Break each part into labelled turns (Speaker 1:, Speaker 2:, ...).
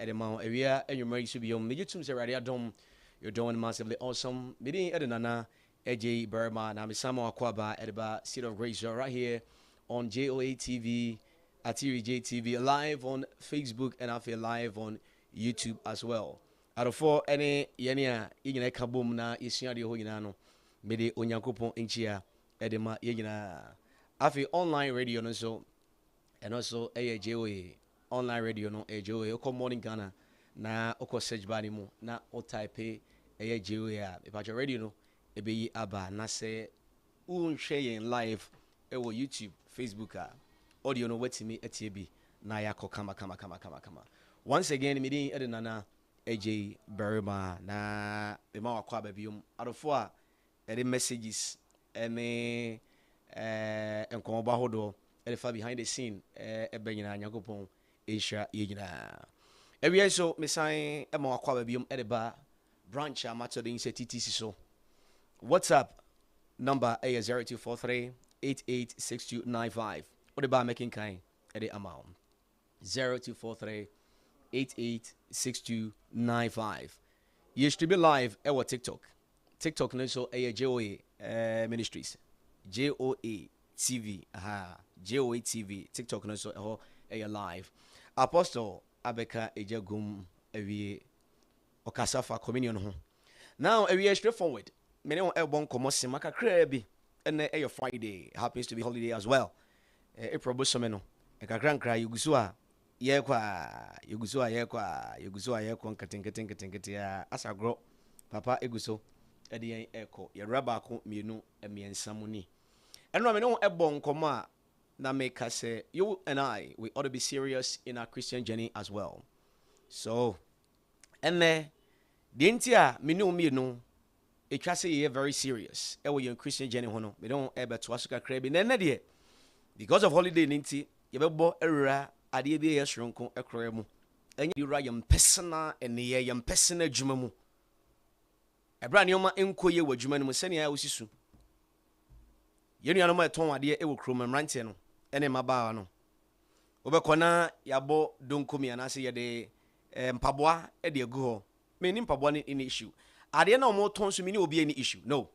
Speaker 1: edema area and your marriage should be on me tum say radio dom you're doing massively awesome meeting edinana Adjei Berima na me Samuel Akwaba edeba Seed of Grace right here on JOA TV at TV live on Facebook and I feel live on YouTube as well. Out of four any yenia yina kabum na isua de ho yina no me de onyankopon enchia edema yina afi online radio no so and also JOA online radio no JOA oko morning Ghana na oko search bani mu na o type JOA if I radio no ebe aba na say unhwe live ewo YouTube Facebook audio no wetimi etiebi na yako kama once again me din edinana Adjei Berima na the ma wakwa babium adofo a ede messages ene enkomoba hodo ede fa behind the scene ebenyina nyakopon ehia yegyina ewie so me san ma wakwa babium ede ba branch amato de inse TTC so WhatsApp number is 0243 886295. What about making kind at the amount? 0243 886295. You should be live at TikTok. TikTok also JOA Ministries. JOA TV. JOA TV. TikTok also live. Apostle Abeka Ejagum Ewie Okasafa Communion. Now we straightforward. Many on Elbon Komosima Krabi. And a Friday happens to be holiday as well. April Busomeno, a grand cry, Yugusua, Yegua, Katinka, as I grow, Papa Eguso, Eddie Echo, Yarabako, Minu, and me and Samuni. And Ramino Ebon Koma, na make us say, you and I, we ought to be serious in our Christian journey as well. So, and the Intia, Minu, it can say very serious. Your Christian journey, we don't ever to ask a crab in any because of holiday ninty, you have bought a idea shrunken a cremu. And you write your personal and the young personal jumamu. A brand new man inquiry what Juman was sending out soon. You know, my tongue idea it will crum and rantiano, and in my bar. Overcona, Yabo, don't come and I say a day, Pabwa, Eddie go, meaning Pabwa in issue. Are there no more tones to me will be any issue? No.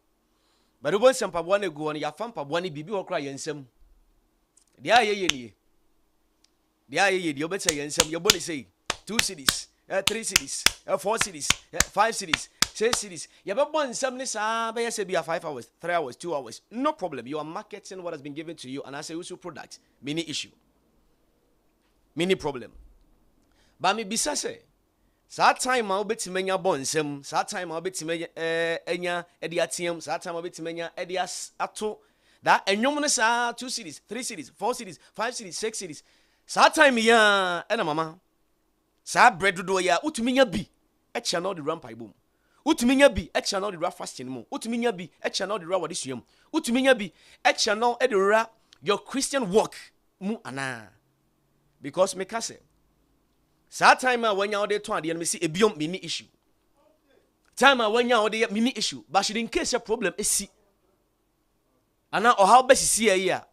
Speaker 1: But the ones some Pabwana go on your fan Pabwani bibi or cry and some. The aye, you better say, and some your body say 2 cities, 3 cities, 4 cities, 5 cities, 6 cities. You have one some this be a 5 hours, 3 hours, 2 hours. No problem. You are marketing what has been given to you, and I say also product. Mini issue. Mini problem. But me bisa say. That time I'll bet menya bonsem, that time I'll bet menya enya ediatium, that time I'll bet menya edias ato. That and you 2 cities, 3 cities, 4 cities, 5 cities, 6 cities. That time ya ena mama. Sa bread do ya utuminya bi e channel the rampai boom. Utuminya bi e channel the ra fasting mo. Utuminya bi e channel the ra wadisuam. Utuminya bi e channel e the ra your Christian walk mu ana. Because me ka say that time when you are there to and me see a biom mini issue. Time when you are there mini issue, but should in case your problem is see. And now how best see a year.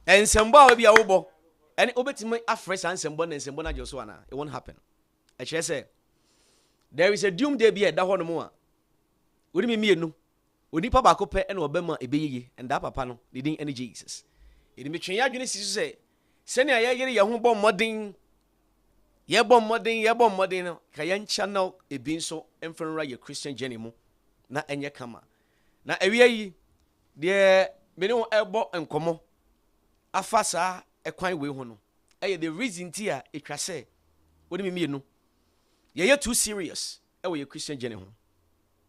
Speaker 1: And somebody will be a obo. And obeti me afresh and somebody and somebody Josuana. It won't happen. I shall say there is a doomsday be at that one more. Would me no? Would you papa cope and obema a baby and that papa no leading any Jesus. It be train you say send a year your home bomb modding. Yebom modern, Kayan channel a being so infernal your Christian journey mo na enya kama. Na ewie de me no elbo enkomo. Afasa e kwan we ho no. The reason tia e twa say, what do me no? Ye too serious e we your Christian journey ho.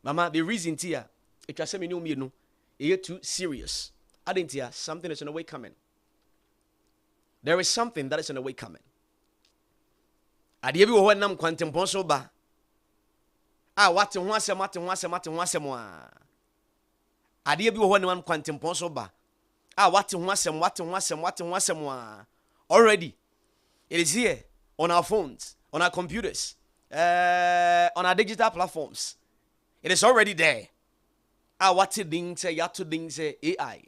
Speaker 1: Mama, the reason tia e twa say me no, ye too serious. Adentia something is on the way coming. There is something that is on the way coming. Ade bi wo ho nam kwantempon so ba wate ho asem a ade bi wo ho nam kwantempon so ba wate ho asem a already it is here on our phones, on our computers, on our digital platforms. It is already there. What thing say yato thing say AI,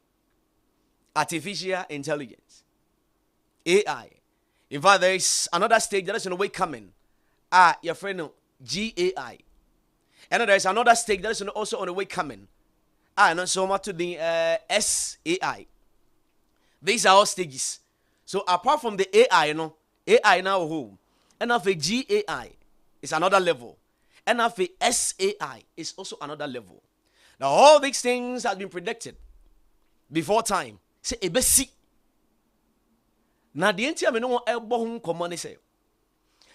Speaker 1: artificial intelligence, AI. In fact, there is another stage that is on the way coming. Your friend GAI. And there is another stage that is also on the way coming. And so much to the SAI. These are all stages. So apart from the AI, AI now home. And of a GAI is another level. And of a SAI is also another level. Now all these things have been predicted before time. Say ebesi. Na the enti ameno won ebo ho komo ne say.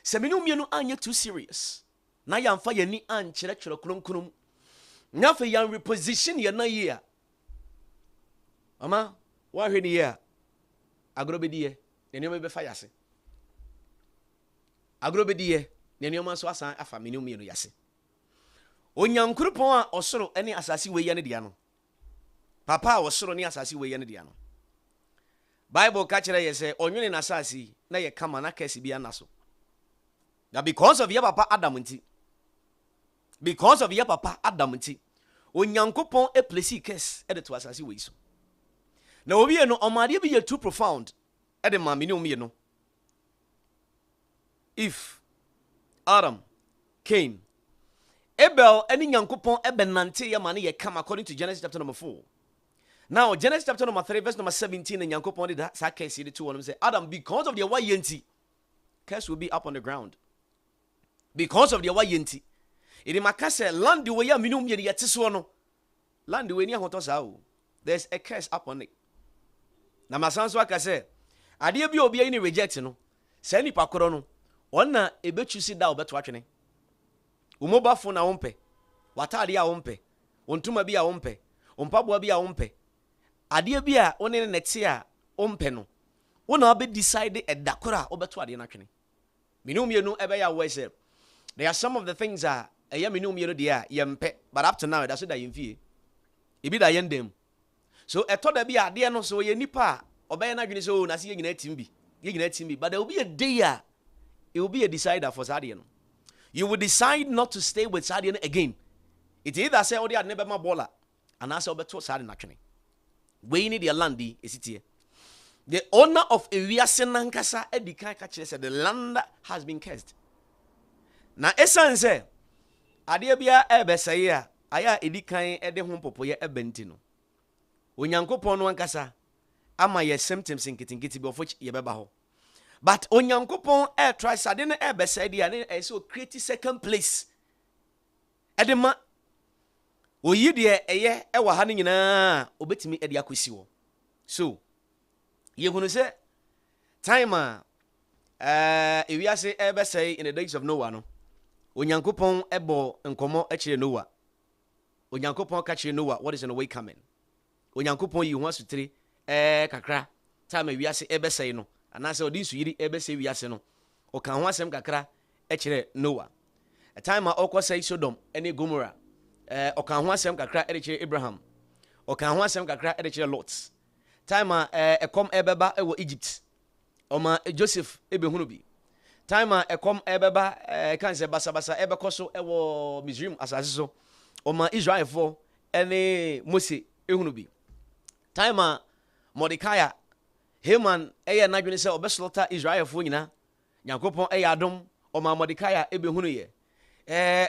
Speaker 1: Se me no mienu anye too serious. Na yamfa yani ankere kere kronkronum. Na fa yan reposition ye na ye a. Mama, wa hwe ni ye a. Agrobedie, ne nyoma be fa yase. Agrobedie, ne nyoma so asan afa me no mienu yase. Onyankrupon a osoro ene asase we ye ne dia no. Papa osoro ne asase we ye ne dia no. Bible kachira ye say onwene na asase na ye kama na kesi bia na so. Now because of your papa Adam nti. Because of your papa Adam nti. Onyankopon e place curse e de to asase we so. Na obi no omade bi ye too profound e de ma me no no. If Adam, Cain, Abel any nyankopon e benante ye ma ne ye kama according to Genesis chapter number 4. Now, Genesis chapter number 3, verse number 17, and Yankopon did that case, the two of them say, Adam, because of the yenti, curse will be up on the ground. Because of the yenti. It is my case, land the way ya minum yet tiswono. Land the way near Hotosao. There's a curse up on it. Now, my son's work I say, I dear be obey any rejection. Send it pacorono. Ona a bet you sit down, bet watching. Umoba phone a umpe. Watadia umpe. Untuma be a umpe. Umpabwa be a umpe. Adia bia one nete a ompe no wona be decide edakora obeto ade na twene minum ye no ebe ya we say there are some of the things a eya minum ye no de a yempe but up to now that's that yemfie e bi da yendem so eto da bia ade no so ye nipa obey na dwene so na se ye nyina timbi but there will be a day it will be a decider for Sadia no. You will decide not to stay with Sadia again. It either say odi ade ne be ma bola and asa obeto Sadia na twene. We need your land is it here. The owner of Ewiase nankasa edikan ka kire said the land has been cursed. Na esan say ade bia ebeseye a aya edikan ede ho popoye ebenti no. Onyankopon no ankasa ama ye symptoms nkitinkiti be of which ye beba ho. But Onyankopon try sade na ebeseye dia na so create second place. Edema oyi de eye ewa ha nyina obetimi ede akosi wo. So ye hunu se time ewiase ebeseye in the days of Noah no. Onyankopon ebo nkomo akire Noah. Onyankopon ka kire Noah what is in the way coming. Onyankopon yi ho asutire kakra time ewiase ebeseye no anase odi nsuyiri ebeseye wiase no. O kan ho asem kakra akire Noah. A time okosai Sodom ene Gomorrah. Okan ho asem kakra edekire Abraham. Okan ho asem kakra edekire Lot. Time ekom ebeba ewo Egypt. Oma Joseph ebehunu bi. Time ekom ebeba kan se basa ebekoso ewo Misraim asase so. Oma Israel for ene Mose ehunu bi. Time Mordecai Haman na dwene se obeslota Israel for nyina. Nyankopon adom oma Mordecai ebehunu ye.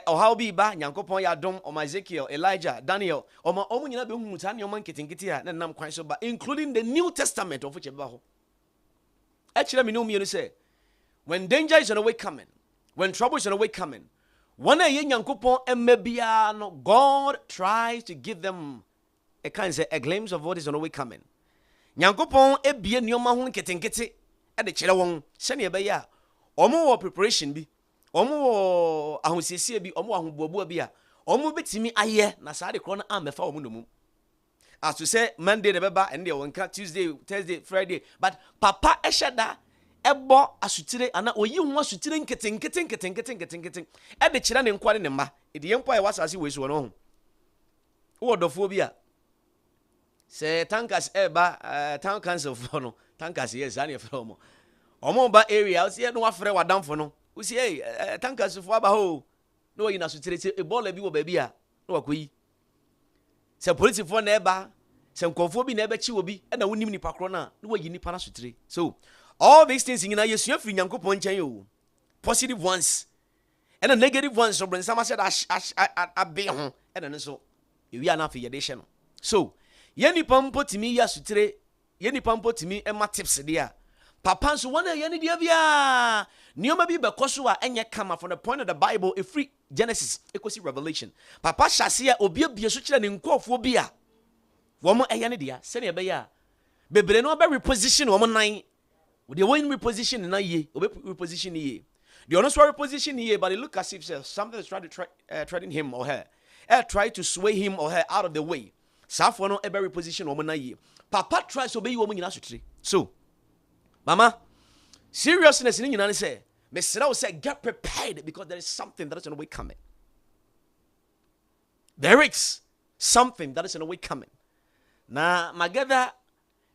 Speaker 1: How be ba Nyankopon ya dom o Ezekiel, Elijah, Daniel, o ma omu nyina be hu mutane o man ketinkiti a na nam kwan so ba including the New Testament of which e ba ho. Actually me no me say when danger is on the way coming, when trouble is on the way coming, when ye Nyankopon emebia no God tries to give them a kind say a glimpse of what is on the way coming. Nyankopon ebie nioma ho ketinkiti e de kire won se ne be ya omo wo preparation bi omo ahosiesie bi omo ahobobo bi a omo betimi aye na saa de kro na amefa omo no mu as to say Monday the beba and the wonka Tuesday Thursday Friday but papa eshada ebo asutire ana oyi ho asutire nketen e de kire ne nkware ne ma e de yempo e wasase we so no ho wo dofo bi a se tankers eba town council for no tankers yes ani from omo ba area o se no afre wadamfo no we say tankers for aba ho no yi na sutire se ebola bi wo ba bi a no wakoyi se police for na eba se nkonfo bi na eba chi wo bi e na wonim nipa kro na no wayi nipa na sutire so All these things in your free Yanko positive ones and the negative ones. So when someone said I be home and then so we are not for your edition. So Yenny Pampo to me yasutre, Yenny Pampo to me and my tips there. Papa so one Yenny Diavia. Nioma bi bekosua enye kama from the point of the Bible a free Genesis equals Revelation. Papa shasia obi bia so kire ne nkofo bia. Wo mo eyane dia se ne be ya. Bebre no be reposition wo mo nan. They won't reposition na ye, obe reposition ye. The honest reposition ye, but it look as if something is trying to threaten him or her. Try to sway him or her out of the way. Safo no ebe reposition wo mo na ye. Papa tries to obey you wo mo nyina sotire. So, mama, seriousness in you say, Mr. say, get prepared because there is something that is on the way coming. There is something that is on the way coming. Now, my gather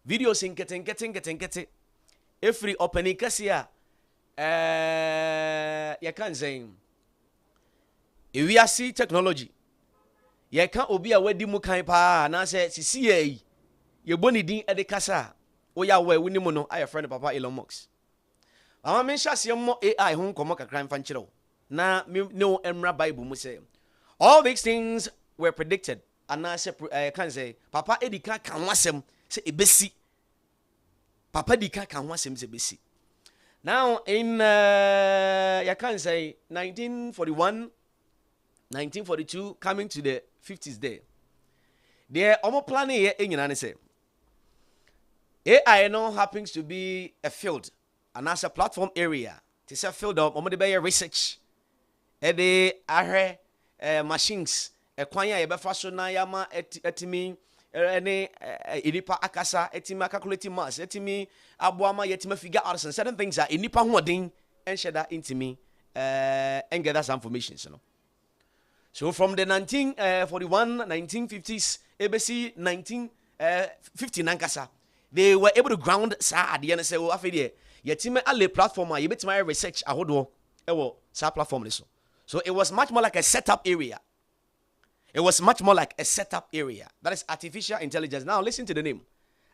Speaker 1: videos in getting. Every opening kasia, you can say, if we see technology, you can't obi a wedi mu kan pa na say CCA, you boni din edekasa, o ya we wini mo no, aye friend Papa Elon Musk. Ama men sha se mo AI ho komo kakra mfa nkyerɛw na no emra Bible mu say all these things were predicted and I say can say Papa edika kan wasem say ebesi Papa dika kan wasem say ebesi. Now in you can say 1941 1942 coming to the 50s there omo planning here enyina say AI no happens to be a field and as a platform area, it's a field of research. Ede ahre machines kwanya ye befa so na yama etimi ene inipa akasa etimi calculate mass etimi aboama yetimi figure out certain things are inipa hoden and share that intimi and get that information you know. So from the 1941 1950s ABC 1959 kasa they were able to ground sa ade and say oh afede yetime alle platform a yebetima research ahodo ewo sa platform so. So it was much more like a setup area. It was much more like a setup area. That is artificial intelligence. Now listen to the name.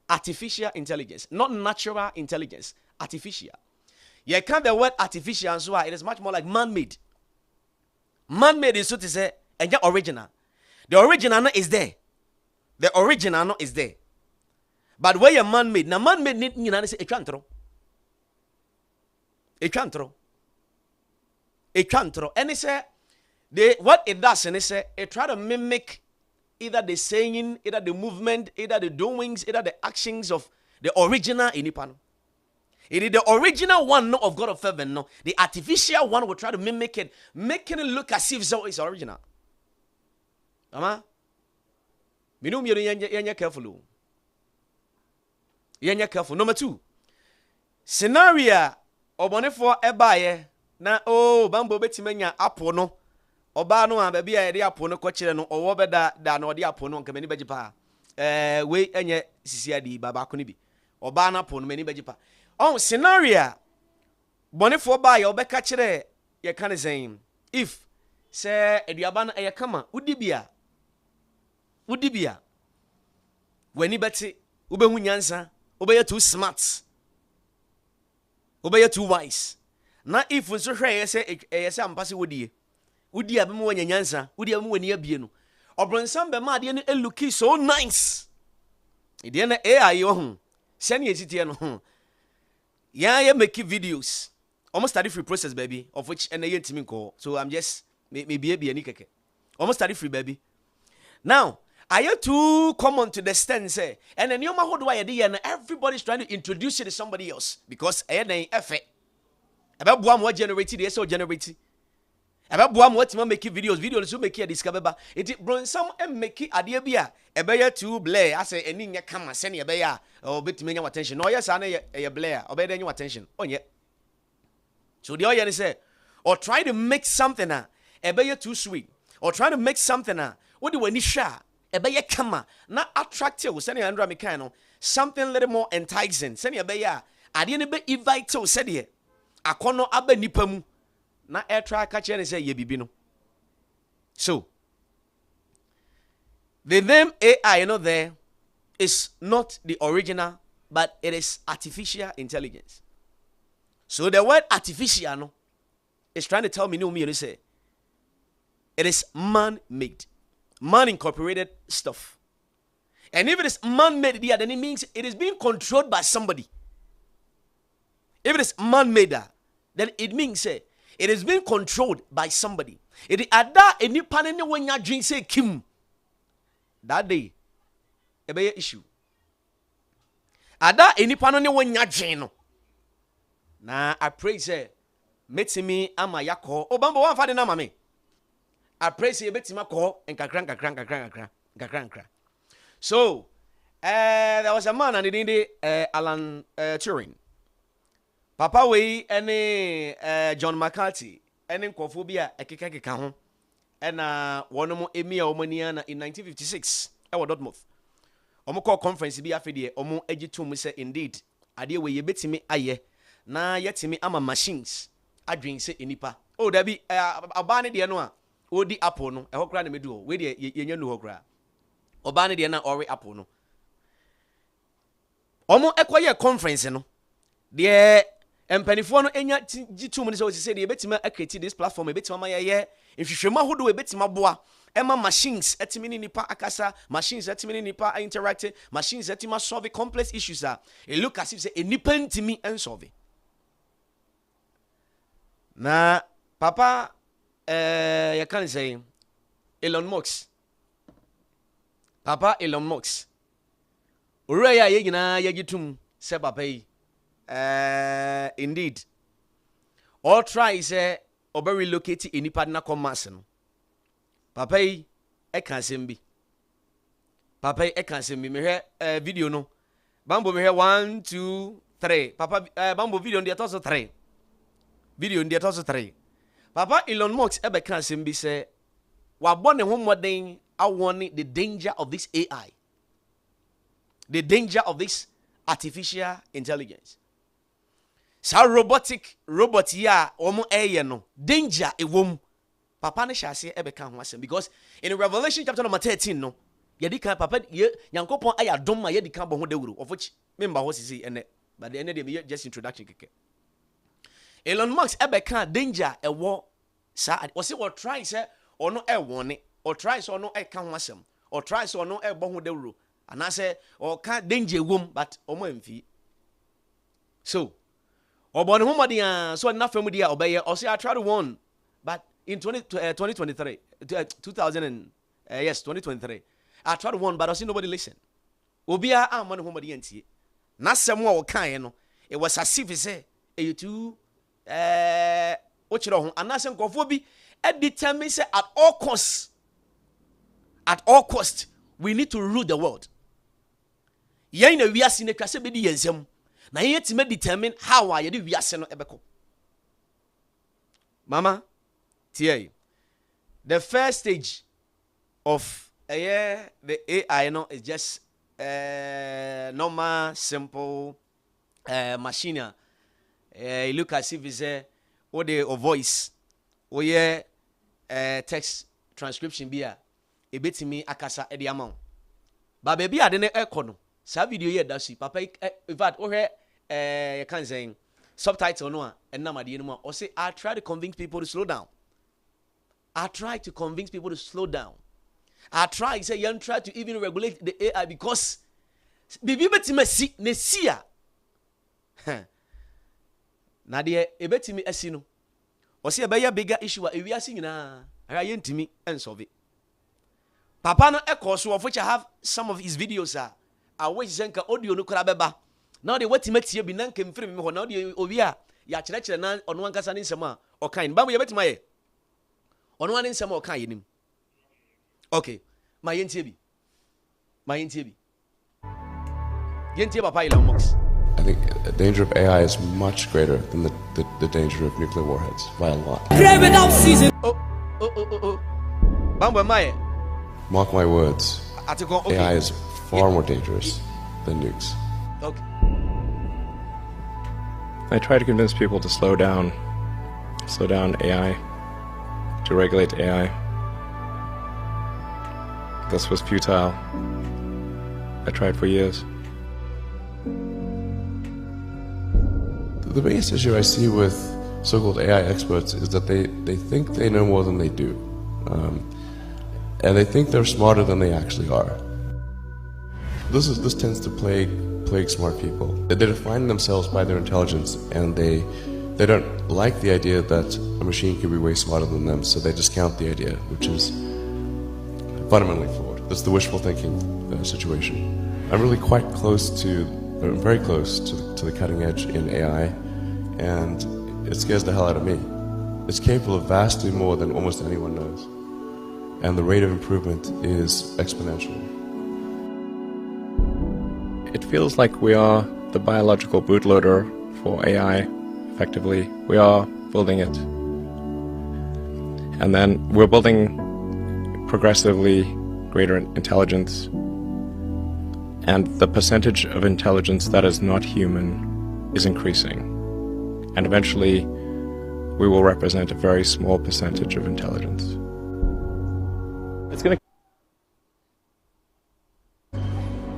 Speaker 1: Artificial intelligence, not natural intelligence. Artificial. You can't the word artificial and so it is much more like man-made. Man-made is so to say and original. The original is there. The original is there. But where you man-made, now man-made need you know say it can't throw. It can't throw. It can't throw. And it say what it does, and it say it try to mimic either the saying, either the movement, either the doings, either the actions of the original in Ipan. It is the original one, not of God of heaven. No, the artificial one will try to mimic it, making it look as if so it's original. Ama, minum you're careful. You're careful. Number 2, scenario obone for ebaye na bambo betimanya apo no oba no a bia ye de apo no kwakire no owo beda da na ode apo no nka mani beji pa we enye sisi adi baba ko ni bi oba na apo no mani beji pa scenario bone for ba ye obeka kire ye kan zen if say eduaba na ye kama udibia wani beti ubehu nyansa ubeye too smart obey too wise. Na if so hwe say ampase wodi abem wanya nyansa wodi abem wani abie no obronsam be ma de no eluki so nice ide na AI yo ho sene yetitie no ho ya make videos almost study free process baby of which and yetimi ko so I'm just maybe ani keke almost study free baby. Now are you too common to the stand say and then you ma hold why dey and everybody's trying to introduce you to somebody else because then effect about boam what generate the so generate about boam what make videos so make discover it bron some make ade bia ebe too blare as any nya kama send ebe ya o betime nya attention no yes na ye blare obe dey nya attention onye so the oye say or try to make something ebe too sweet or try to make something what do we need sha ebe ye kama na attractive send Andrew mekan no something little more enticing send ebe ya ade ne be invite to said here akono aba nipa mu na air try catch and say ye bibi no. So the name AI there is not the original but it is artificial intelligence. So the word artificial no, is trying to tell me, no, me, say, it is man-made, man-incorporated stuff. And if it is man-made, then it means it is being controlled by somebody. If it is man-made, then it means it is being controlled by somebody. It is ada any panene when you drink say Kim. That day, a be issue. Ada any panene when you drink no. Na I pray say, metimi ama yako. Obambo one father na mame. I pray say betima call and kakran. So, there was a man and he did Alan Turing. Papa we any John McCarthy any Kofobia ekeka ho. And one more Emia Omaniana in 1956. I was Dartmouth. Omo call conference bi afedie omo agitum say indeed ade we ye betimi aye na yetimi ama machines adwen say enipa. Oh da bi aba ne de no a odi apple no ehokra na medu o we de yenya nu hokra. Oba ne de na ori apple no. Omo ekoye conference no. De empanifo no enya gitum ne say de betima akreti this platform betima ma ye nhwehwema hodo betima boa ema machines etimi ni nipa akasa machines etimi ni nipa interact machines etima solve complex issues it look as if say enipa ntimi ensolve. Na papa you can say Elon Musk. Papa Elon Musk. Ureya ye nyina ye gitum se papa yi indeed all try say obe relocate enipa na commerce no. Papa yi e kan sembi. Papa yi e kan sembi me hwe video no. Bambo me hwe 1 2 3. Papa bambo video ndi atoso 3. Video ndi atoso 3. Papa Elon Musk ebe kan sembi say wa bone ho moden awon the danger of this AI. The danger of this artificial intelligence. Sa robot ya omo eye no danger ewom. Papa ne shase ebe kan ho asem because in Revelation chapter number 13 no yedi kan papa ye Nyankopon aya dom ma yedi kan bo ho dawuro of which member ho sisi ene but the end dey just introduction keke. Elon Musk ebe kan danger ewo sa o se what try say ono e wone or try so ono e kan ho asem or try so ono e bo ho dawuro ana say or kan danger wom but omo emfi. So obone ho modian so na famu dia obeye o say I try to warn but in 2023 2023 I tried one but I see nobody listen. Obia amon ho modian tie na sem a wo kan no it was as if say e too o chiro ho anase nkofo bi e determine say at all cost we need to rule the world. Yen na wiase ne twase be di yensem na yen yetime determine how a ye di wiase no ebeko. Mama tia the first stage of the AI no is just normal simple machine. You look as if it's or the voice or text transcription bia e betimi akasa e de amount ba baby ade ne ekono sa video here that see papa in fact o you can say subtitle no a enam ade no o say I try to convince people to slow down. I try to convince people to slow down. I try say you try to even regulate the AI because bibi betimi si ne sia na de e betimi asi no o say be ya bigger issue a ewiase nyina ara ye ntimi ensolve. Papa no ekoso of which I have some of his videos I wish zenka audio no kura beba now they wait metie bi nan kemfiri me ho now they owi a ya kire na ono ankasa ne nsema o kan ba mo ye betima ye ono an nsema o kan ye nim. Okay ma yentie bi yentie papa Elon Musk.
Speaker 2: I think the danger of AI is much greater than the danger of nuclear warheads by a lot.
Speaker 1: Bambo maye.
Speaker 2: Mark my words.
Speaker 1: Okay.
Speaker 2: AI is far more dangerous than nukes.
Speaker 1: Okay.
Speaker 3: I try to convince people to slow down AI, to regulate AI. This was futile. I tried for years.
Speaker 2: The biggest issue I see with so-called AI experts is that they think they know more than they do. And they think they're smarter than they actually are. This tends to plague smart people. They define themselves by their intelligence, and they don't like the idea that a machine could be way smarter than them, so they discount the idea, which is fundamentally flawed. That's the wishful thinking situation. I'm really quite close to, or very close to the cutting edge in AI, and it scares the hell out of me. It's capable of vastly more than almost anyone knows, and the rate of improvement is exponential.
Speaker 3: It feels like we are the biological bootloader for AI, effectively. We are building it. And then we're building progressively greater intelligence. And the percentage of intelligence that is not human is increasing. And eventually, we will represent a very small percentage of intelligence. It's going to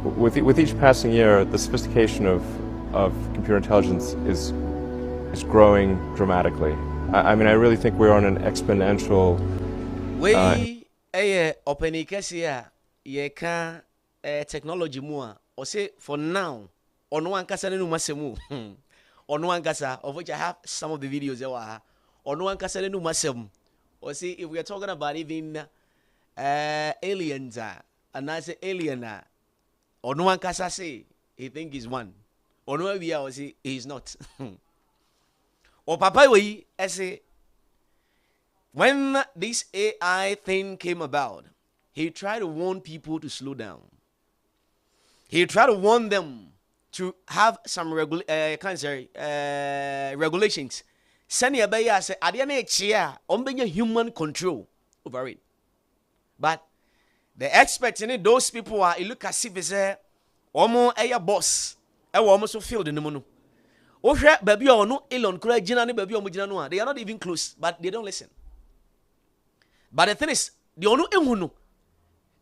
Speaker 3: With each passing year, the sophistication of computer intelligence is growing dramatically. I mean, I really think we're on an exponential.
Speaker 1: Technology more. Or say for now, on one kasa no masemu. On one kasa, of which I have some of the videos there. On one kasa no masemu. Or say if we are talking about even aliens, and I say alien. On one kasa say he think he's one. On one we are say he's not. Or papa we I say when this AI thing came about, he tried to warn people to slow down. He tried to warn them to have some regulations. Send your baby say I didn't human control over it. But the experts in it, those people are, you look as if it's a boss. I almost feel the no. Baby or no Elon baby they are not even close, but they don't listen. But the thing is, the onu ehuno.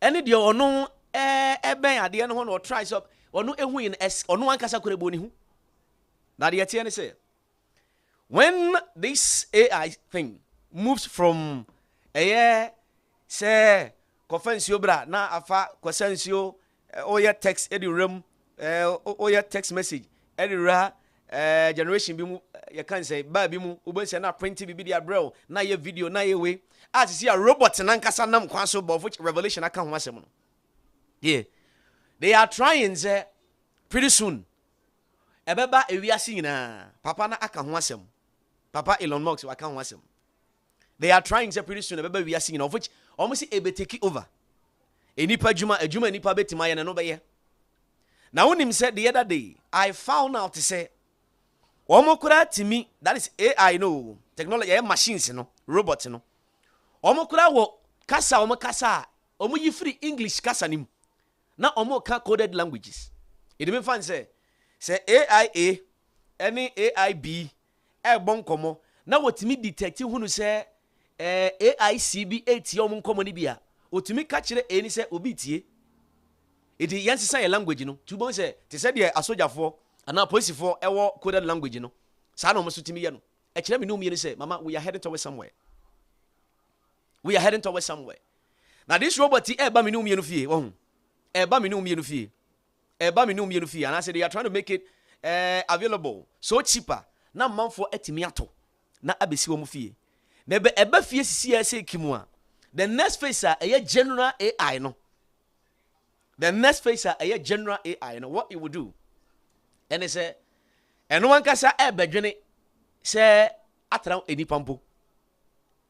Speaker 1: Any the onu at the end or tries up or no in s or no one kasa kure boni hu. Now the atiane say when this AI thing moves from say Confensio bra na afa kwasensio oya text edi rem oya text message edi ra generation bi mu you can say ba bi mu obense na print bi dia bro na ye video na ye we as see a robot na nkasa nam kwan so bo which revelation aka ho asem no. Yeah, they are trying say pretty soon ebeba ewiase nyina papa na aka ho asem papa Elon Musk aka ho asem. They are trying say pretty soon ebeba ewiase nyina of which almost ebe take over. Enipa juma enipa betima ye no be ye. Now when him said the other day, I found out to say omokura timi, that is AI no technology machines no robots no. Omokura wo kasa omokasa omo yi free English kasa nim. Na omo ka coded languages. It mean fan say AIA any AIB e bon komo na wotimi detect hunu say AICB 8 yom nkomo ni bia otumi ka kire eni se obi tie edi yansisa ye language no to bon say te say de asojafo ana policefo ewo coded language no sa na omo so timi ye no e kire me no mi ni say mama we are heading towards somewhere now this robot ba me no mi no fie wo ba me no mi no fie and I said they are trying to make it available so cheaper na manfo etimi ato na abesi wo mu fie na eba fie sisi ya say kimu a the next phase a general AI no. The next phase a general AI no. What it will do? And it say, and one kasa bedwene say atra enipa mpo.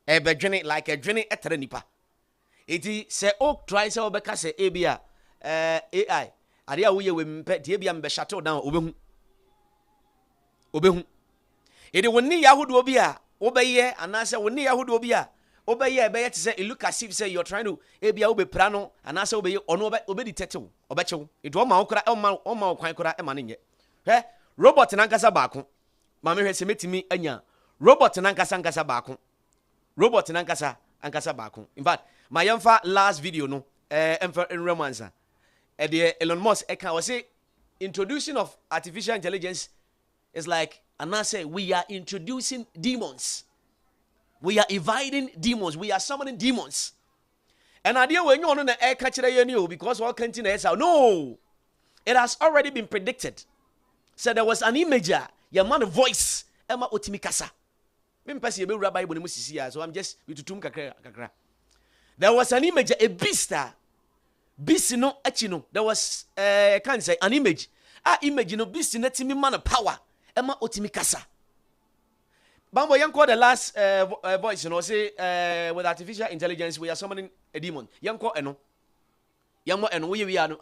Speaker 1: Bedwene like a dwene atra nipa. Iti say o try say obeka say ebia AI. Ade a wo ye we mpe de ebia mbe shuttle down obehu. Ede woni yahudo obi a obeye anase woni yahudo obi a obeye ebeye te say look as if say you're trying to ebia obe prano anase obeye ono obe detect wo obechewo it wo ma okra oma okwan kra e ma ne nye he robot na nkasa baako ma me hwe se metimi anya robot na nkasa baako robot na nkasa baako in fact my yamfa last video no emfa enremansa e de Elon Musk e kan wo say introduction of artificial intelligence It's like, and I say, we are introducing demons. We are inviting demons. We are summoning demons. And idea when you on the air catch it because what continues out. No, it has already been predicted. So there was an imager, your man voice, Emma Otimikasa. So I'm just with kakra. There was an image, a beast. Beast no achino. There was can't say an image. Image no beast no timi man power. Emma Otimikasa. Bambo yanko the last voice, say with artificial intelligence we are summoning a demon. Yanko eno. Yanko eno we are no.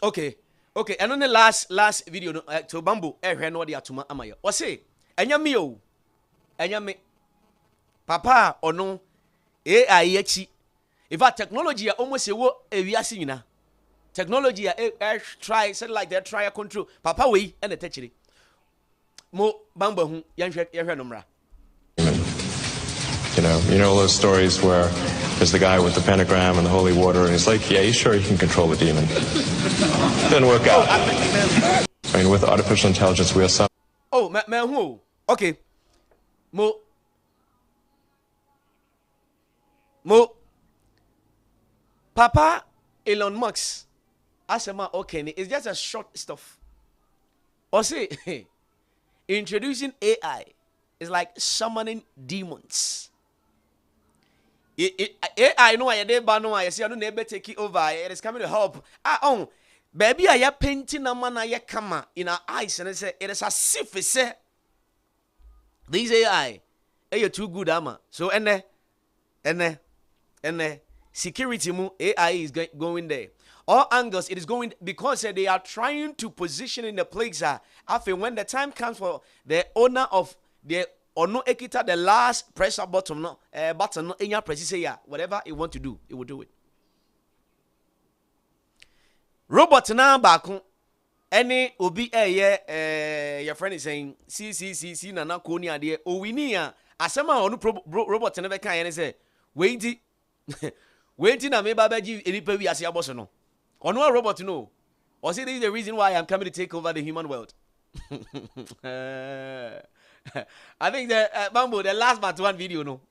Speaker 1: Okay. And on the last video to Bamboo, no dia tuma amaya. O say, enya me o. Enya me. Papa ono AI echi. If a technology almost ewo ewiase nyina. Technology try said like they try control. Papa we and the techiri. Mo Bamboo hu yehwe no mra.
Speaker 3: You know those stories where there's the guy with the pentagram and the holy water, and he's like, yeah, he's sure he can control the demon. Didn't work out. I mean, with artificial intelligence, we have some.
Speaker 1: Oh, man, who? Okay. Mo. Papa Elon Musk. Asema okay, it's just a short stuff. Or say, introducing AI is like summoning demons. I know I did, but no, I see I don't never take it over. It is coming to help. Baby, I am painting a man I come in our eyes, and I say it is as if it say these AI, you're too good, ama. So and security mu AI is going there. All angles it is going because they are trying to position in the place. After when the time comes for the owner of the or no ekita the last pressure button no button no enya press say yeah whatever it want to do it will do it. Robot na baako any obi your friend is saying see nana ko ni ade o wini a asema onu robot na be kan ye say wait na me ba gi enipa wi ase aboso no ono robot no or say this is the reason why I'm coming to take over the human world. I think the Bamboo, the last part one video, no,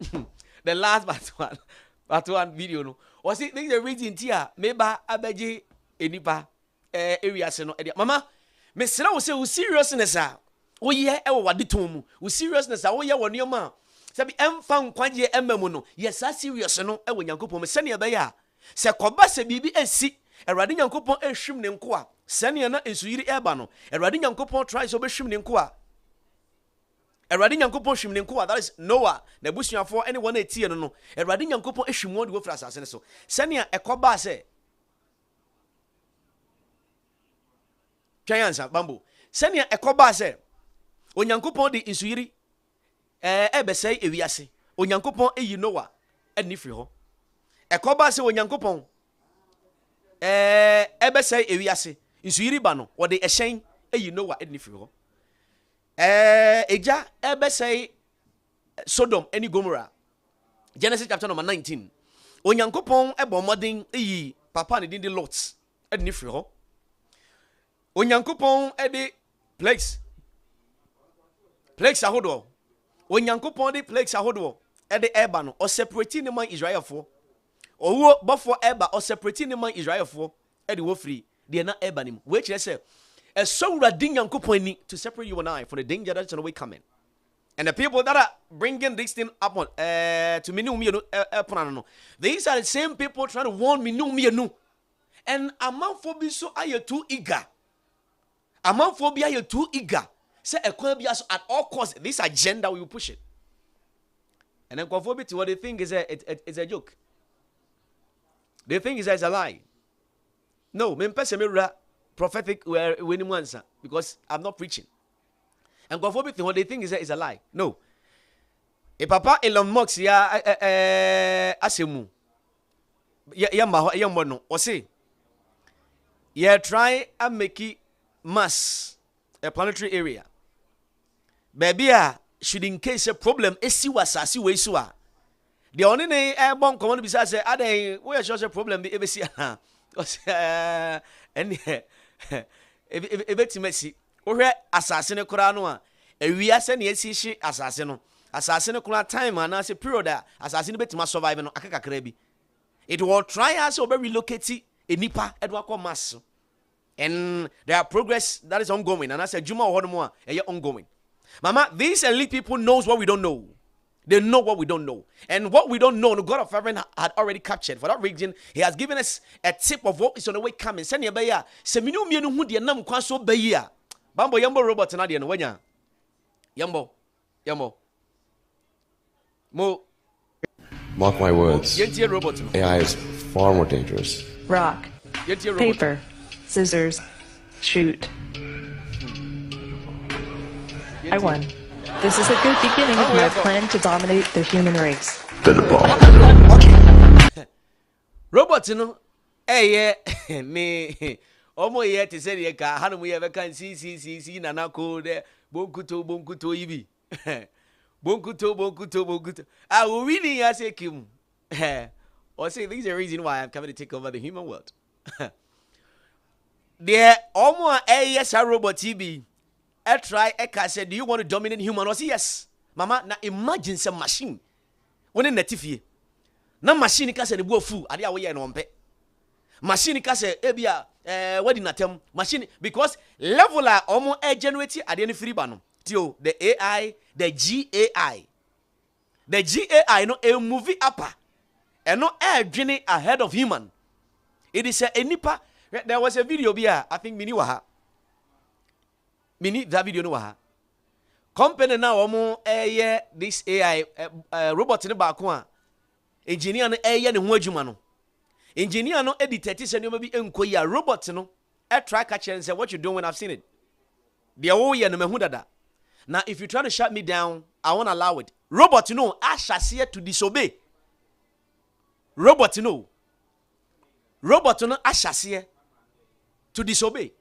Speaker 1: the last part one video, no. Or see, think the reason here, maybe Adjei enipa area se no. Mama, me sira wo say wo seriousness a, wo ye e wo wade ton mu, wo seriousness a wo ye wo nioma. Sabi emfa nkwaje emamu no, yes a serious no e wo Nyankopon me sene be ya. Se koba se bibi esi, Awurade Nyankopon ehwim ne nko a, sene na ensuyiri eba no, Awurade Nyankopon try so be hwim ne nko a. Awurade Nyankopon hwim ne nko a, that is Noah, na busuafo anyone etie no no. Awurade Nyankopon ehwim won de wo fra asase ne so. Sene ekoba se Twayansa Bamboo. Sene ekoba se Onyankopon de ensuyiri ebesai ewiase. Onyankopon eyi Noah ani firi ho. Ekoba se Onyankopon ebesai ewiase. Ensuyiri ba no, wo de ehyen eyi Noah ani firi ho. Eja ebesai Sodom and Gomorrah. Genesis chapter number 19. Onyankopon ebo modern eyi papa ne din de Lot ani firi ho. Onyankopon ede plagues ahodo. Onyankopon de plagues ahodo ede eba no o separate ne man Israel for. Owo bofo eba o separate ne man Israel for ede wo free de na eba nim. We kire say a so radin Nyankopon ni to separate you and I from the danger that's on the way coming. And the people that are bringing this thing up on to me no, these are the same people trying to warn me no. And amanfobi so are you too eager. Amanfobi are you too eager. Say at all costs, this agenda we will push it. And then conformity to what they think is it's a joke. They think it's a lie. No, me prophetic winning answer because I'm not preaching. And conformity what they think is a lie. No. E papa Elon Musk ya asemu. Ya mbono. O say ya try and make it mass a planetary area. Baby should in case a problem esi wasasi we so a the only ne bon common be say adai we sure say problem be ebesi na and ebetimasi wo hwe asase ne kura no a awia se ne esi hye asase no asase ne kura time ana se period a asase ne betima survive no akakakra bi it will try us over relocate enipa edwa ko mass and there are progress that is ongoing and I said juma ho no mo a ongoing. Mama, these elite people knows what we don't know. They know what we don't know. And what we don't know, the God of heaven had already captured. For that reason, he has given us a tip of what is on the way coming. Send your bay. Seminu mienu hu de nam kwa so bay. Bambo yambo robot na de no wanya. Yambo. Mo.
Speaker 2: Mark my words.
Speaker 1: Robot.
Speaker 2: AI is far more dangerous.
Speaker 4: Rock. Paper. Scissors. Shoot. I won. This is a good beginning of my plan to dominate the human race.
Speaker 1: Robot, you know, me, omo ye te say ye ka hanu ye be kan si na ko de bonkuto ibi. Bonkuto. I will really ask him. Or say this is the reason why I'm coming to take over the human world. There omo yes a robot TB. I try I said, do you want to dominate human? I say yes. Mama, now imagine some machine. When in the TV. Na machine ka say the go fu, ade awoye no mpe. Machine ka say ebia what in atem machine because level a omo generate ade ni free ba no. Tio the AI, the GAI. The GAI no a movie upper. And no air journey ahead of human. It is a nipa. There was a video here, I think mini waha. Mini that video no waha. Company now omo this AI robot ne ba ko a engineer no ne ho adwuma no. Engineer no edit se no bi enko ya robot no try catch and say what you doing when I've seen it. They all ye no mehu dada. Now if you try to shut me down, I won't allow it. Robot no ashase to disobey. Robot no ashase to disobey.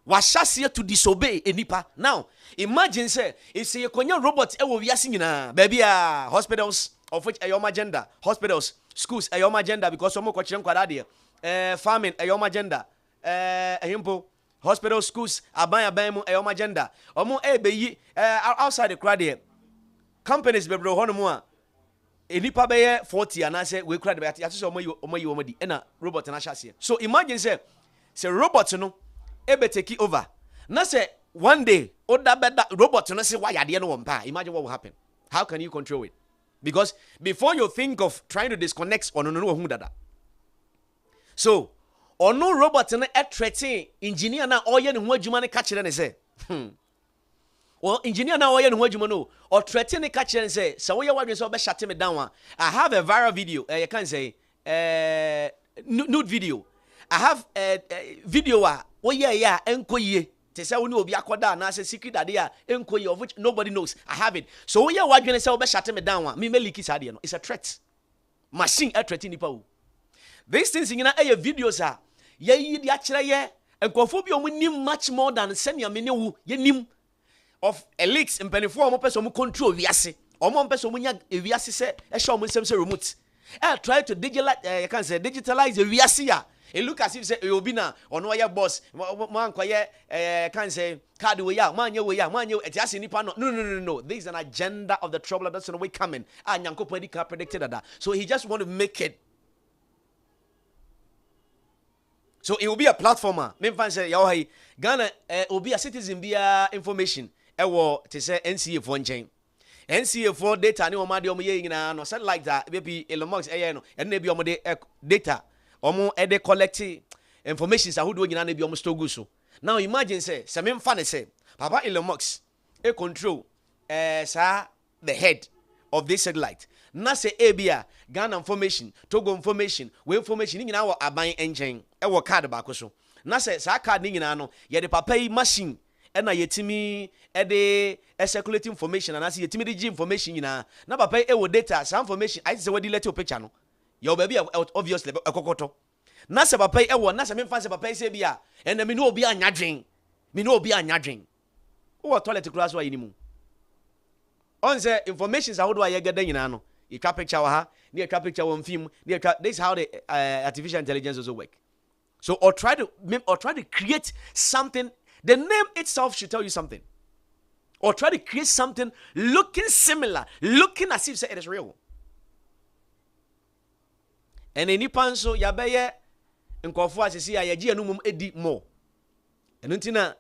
Speaker 1: Washase to disobey enipa. Now, imagine say if say konya robot e wo wiase nyina, baby hospitals of which ayoma agenda, hospitals, schools ayoma agenda because some ko kire nkwada de farming ayoma agenda, ehimpo hospital schools aban mu ayoma agenda. Omo beyi outside the crowd here. Companies be bro hono mu a enipa be 40 and I say we crowd be at so omo di na robot na shase. So imagine say robot no ebe take over. Now say one day, oda beda robot no say why ade no wompa. Imagine what will happen. How can you control it? Because before you think of trying to disconnect on no hu dada. So, ono robot no threaten engineer na oye ne ho adwuma ne ka kire ne say. Or engineer na oye ne ho adwuma no or threaten ne ka kire ne say, "So we wadwe so be shut me down." I have a viral video. You can say nude video. I have a video enkoye te say woni obi akoda na say secret ade enkoye of which nobody knows. I have it. So we wadwene say obe shut me down me leak ade no. It's a threat. Machine a threat nipa wo. These things nyina videos ye di akere ye enkofo bi omu much more than senior me ne wo ye nim of elites mpanifo omo person omu control wiase. Omo person omu nya wiase say e show omu nsem say remote. Try to digitalize you can say digitalize the wiase ya. It look as if say you be na ono ya boss man kwaye can say card we ya man ye etiase nipa no. There is an agenda of the trouble that's on the way coming. Nyankopon di ka predicted that. So he just want to make it. So it will be a platformer. Me fan say ya hi Ghana will be a citizen be information. Ewo te say NCA for nchen. NCA for data ni o ma de o ye nyina no said like that be Elon Musk no and na bi o de data omo ede collect information sa hudo nyina na bi omo store so. Now imagine say me mfa ne say Papa Elon Musk control sa the head of this satellite. Na say ebia Ghana information, Togo information, we information nyina wo aban engine e wo card ba ko so. Na say sa card nyina no ye de papa yi machine e na yetimi e de circulate information and as yetimi de information nyina na papa yi wo data sa information I say we delete your picture no. Your baby obviously ekokoto. Na se papa e wo na se me fa se papa se bia and me no obi anyadwen. Me no obi anyadwen. Wo toilet kura so ayini mu. On say information how do I get then no. You trap picture ha, near trap picture one film, near this is how the artificial intelligence also work. So or try to create something. The name itself should tell you something. Or try to create something looking similar, looking as if say it is real. And any panso yabeye nkofo asisi ayaji anumum edi more. Eno ntina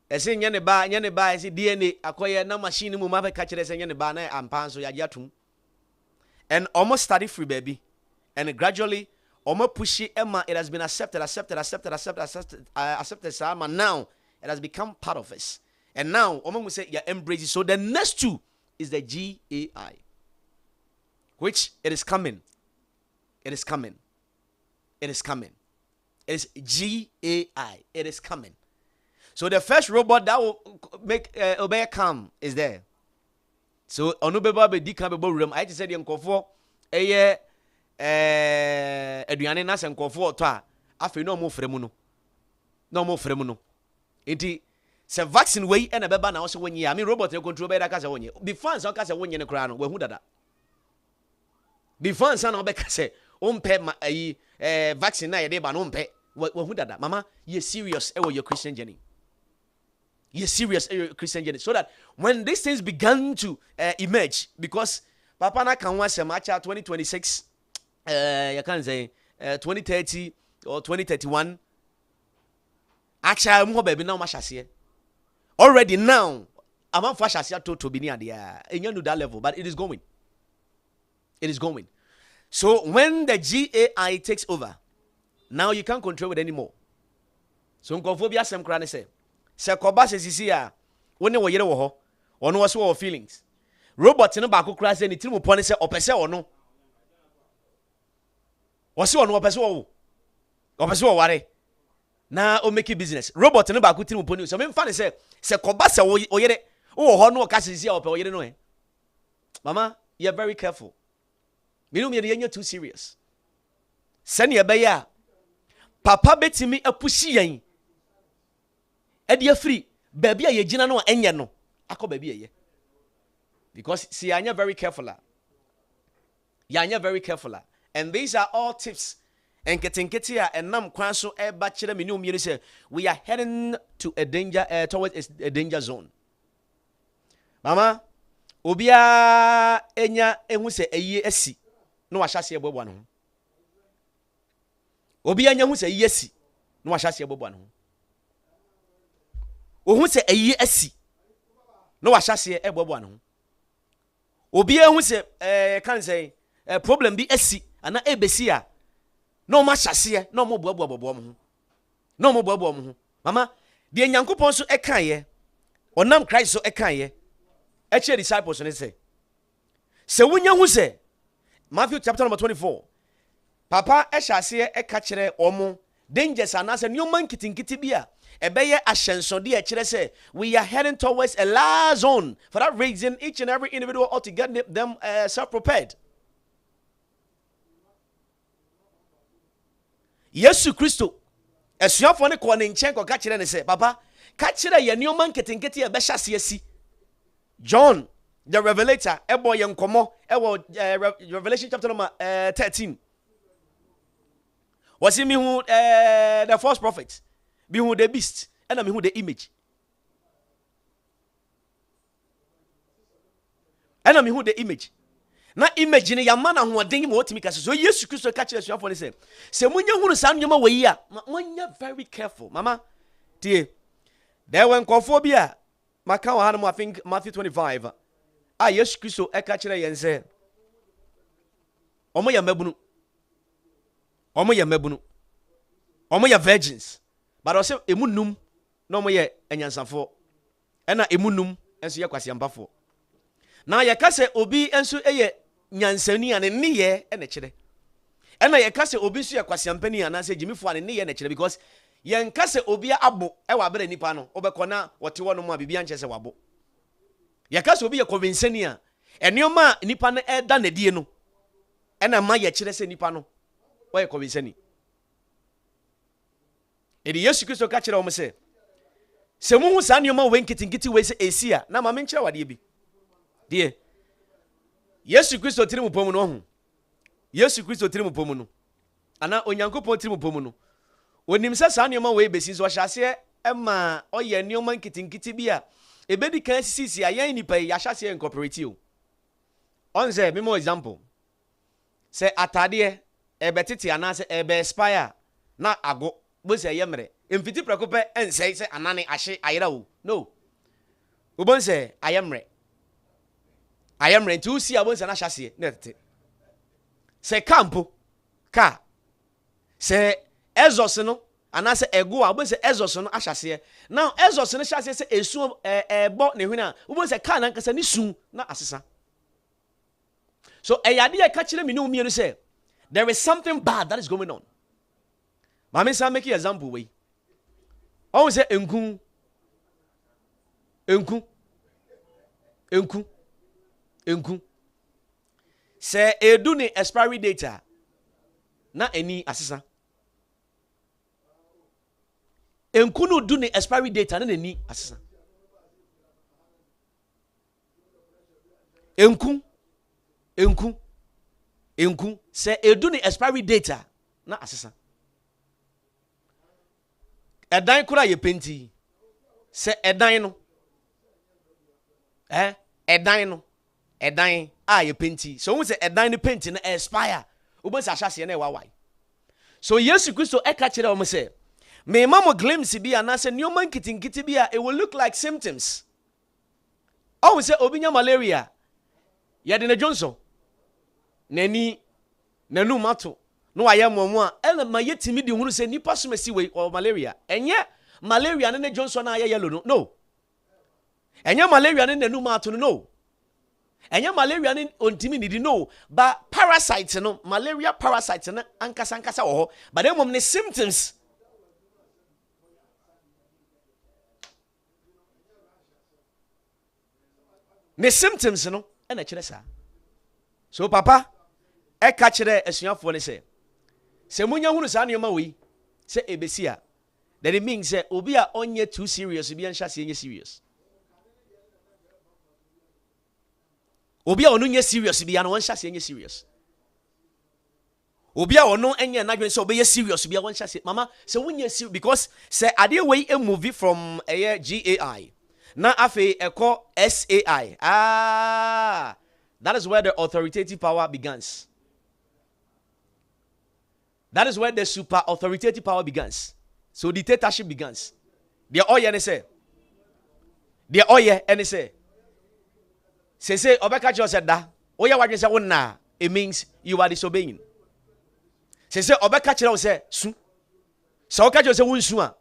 Speaker 1: ese nyane ba ese DNA akoye na machine mu ma be ka kire ese nyane ba na ampanso yaji atum. And almost study free baby. And gradually almost pushy Emma, it has been accepted. Sama now it has become part of us. And now almost we say you embrace it. So the next two is the GAI, which it is coming. It is coming. It is coming. It is GAI. It is coming. So the first robot that will make obey calm is there. So onubeba be di kan be room. I just said the nkofo eye aduane na se nkofo to a afi no mo fremu no. No mo fremu no. Enti se vaccine wey e na beba na wo se wonyi. I mean robot e control be da ka se wonyi. Before an se ka se wonyi ne kra no we hu dada. Before an se na be ka se ompe vaccine na ye de ba no ompe we hu dada. Mama, you serious e wo your Christian journey. You're serious Christian journey. So that when these things began to emerge, because Papa na can want some 2026, you can say 2030 or 2031. Actually, I'm baby now mashasiye. Already now, I'm on fashasiya to be near there. And you know that level, but it is going. It is going. So when the GAI takes over, now you can't control it anymore. So nkophobia sem kra ne say. Se koba se sisi a woni wo yere wo ho ono wo so wo feelings robot no ba kokura se ni tirimu pone se opese ono wo se ono opese wo ware na o make business robot no ba ko tirimu pone so me mfa ne se koba se wo yere wo ho no ka sisi a ope wo yere no mama you are very careful me no me dey too serious sane e be ya papa betimi apushi yan Edia free, baby, a yejina no enye no. Ako baby ye. Because see, you're very careful. You're very careful. And these are all tips. And getting and nam kwanso e bachelor minimum you say we are heading to a danger towards a danger zone. Mama, obia enya ehu se eye esi no wahase ebobwa no. Obia enya hu se eye esi no wahase ebobwa no. Ohu se eyi asi no wa hyase ebobo no obi ehu se kan say problem bi asi ana ebesi a no ma hyase no mo bobo mo ho no mo bobo mo ho mama de nyankopon so ekan ye onam Christ so ekan ye eche disciples ne say se wunya hu se Matthew chapter number 24 papa hyase eka kire omo dangers ana se nyoma nkitinkiti bia ebeye ashensode e kire say we are heading towards a large zone. For that reason each and every individual ought to get them self-prepared. Yesu Kristo esuafo ne ko ne nchen ko ka kire ne say papa ka kire ye nyoma nkitinkiti e be hyase asi John the Revelator ebo ye nkomo ewo Revelation chapter number 13 was me who the false prophet be who the beast and me who the image and me who the image na image ni yama na ho den mo otimi kase so Yesu Kristo ka kire suafo ne se munya hunu san nyoma wayi a munya very careful mama tie there when kophobia maka wa hanu I think Matthew 25 Yesu Kristo e ka kire yen se omo ya mabunu omo ya virgins but also emunum no mo ye anyansafo ena emunum enso ye kwasiampafo na ye kase obi enso eye nyansani ane ne ye ene kire ena ye kase obi nso ye kwasiampani ana se jimifo ane ne ye ene kire because ye nkase obi abo e wa bere nipa no obekona wote wono mu abibia nche se wabo ye kase obi ye convinceni a enioma nipa no eda na die no ena ma ye kire se nipa no wo ye convinceni Edi Yesu Kristo ka kire o se mu hu sa nioma we nkitinkiti we se esia na ma me nkire wade bi deɛ Yesu Kristo tiri mu pomu no ho Yesu Kristo tiri mu pomu no ana onyankopɔn tiri mu pomu no onim sɛ saa nneɛma wɔ ebesi so ɔhyɛ ase ɛma ɔyɛ nneɛma nkitinkiti bi a ebedi kan sisi a yɛn nipa yi yɛahyɛ ase incorporate o on sɛ memo example sɛ atadeɛ ɛbɛtete anaasɛ ɛbɛspire na ago bo sɛ yɛ mmerɛ mfiti prɛko pɛ ɛnsɛe sɛ anane ahye ayera o no wobon sɛ ayɛ mmerɛ nti wosi a wobon sɛ na hyɛ na ɛtete sɛ kampo ka sɛ exhaust no anaasɛ ego a wobon sɛ exhaust no ahyɛ aseɛ now exhaust no hyɛ aseɛ sɛ esu ɛbɔ ne hwene a wobon sɛ car na nkasa ne su na asesa so ɛyade yɛ ka kyerɛ me ne umienu sɛ there is something bad that is going on. Mami sa make example way. Always say enku. Say edu ne expiry data na eni asesa. Enku no do ne expiry data na eni asesa. Enku say edu ne expiry data na asesa. Edan kura ye penti se edan no edan a ye penti so won se edan no penti na expire obo se ahase na e wawai so Yesu Kristo e ka kire o mo se me mamo glimpse bi ana se nneoma nkitinkiti bi a it will look like symptoms o se obinya malaria ye de na Johnson nani nanu mato no ayɛ mɔmɔ a ɛna ma yɛtimi di hunu sɛ nipa so masi wei or malaria ɛnyɛ malaria ne Johnson na ayɛ yellow no ɛnyɛ malaria ne nanu ma ato no ɛnyɛ malaria ne ontimi nidi no ba parasite no malaria parasite no ankasa wɔ hɔ but then mom ne symptoms no ɛna kyerɛ saa so papa ɛka kyerɛ asuafoɔ ne sɛ se munya hunu saa nneɛma wei sɛ ebesi a then it means say obi a onye too serious obi anhya se enye serious obi a ono nye serious bi ana wonhya se enye serious obi a ono enye na dwen sɛ obi ye serious bi a wonhya se mama sɛ wonye serious because sɛ ade wei a movie from GAI na afi ɛkɔ SAI that is where the authoritative power begins. That is where the super authoritative power begins. So dictatorship begins. The oye and say. Say obeka jo said da. Oya wa say wona. It means you are disobeying. Say obeka kire say su. So oka jo say wonsu a.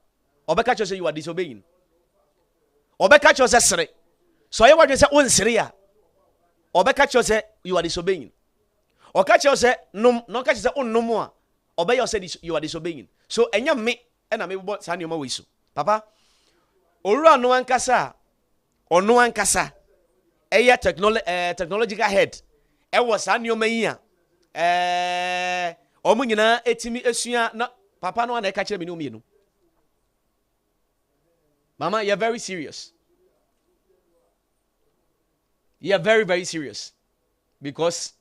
Speaker 1: Obeka jo say you are disobeying. Obeka jo say sere. So oya wa say wonsere a. Obeka jo say you are disobeying. Oka jo say num, no ka say onnom a. Obey said you are disobeying. So enya me and I may bought Sanyo Mawisu. Papa Ora no ankasa or no ankasa eya technological head. E was Sanyo Maya Omunina etimi esua na papa no na catch me no me no. Mama, you're very serious. You're very, very serious. Because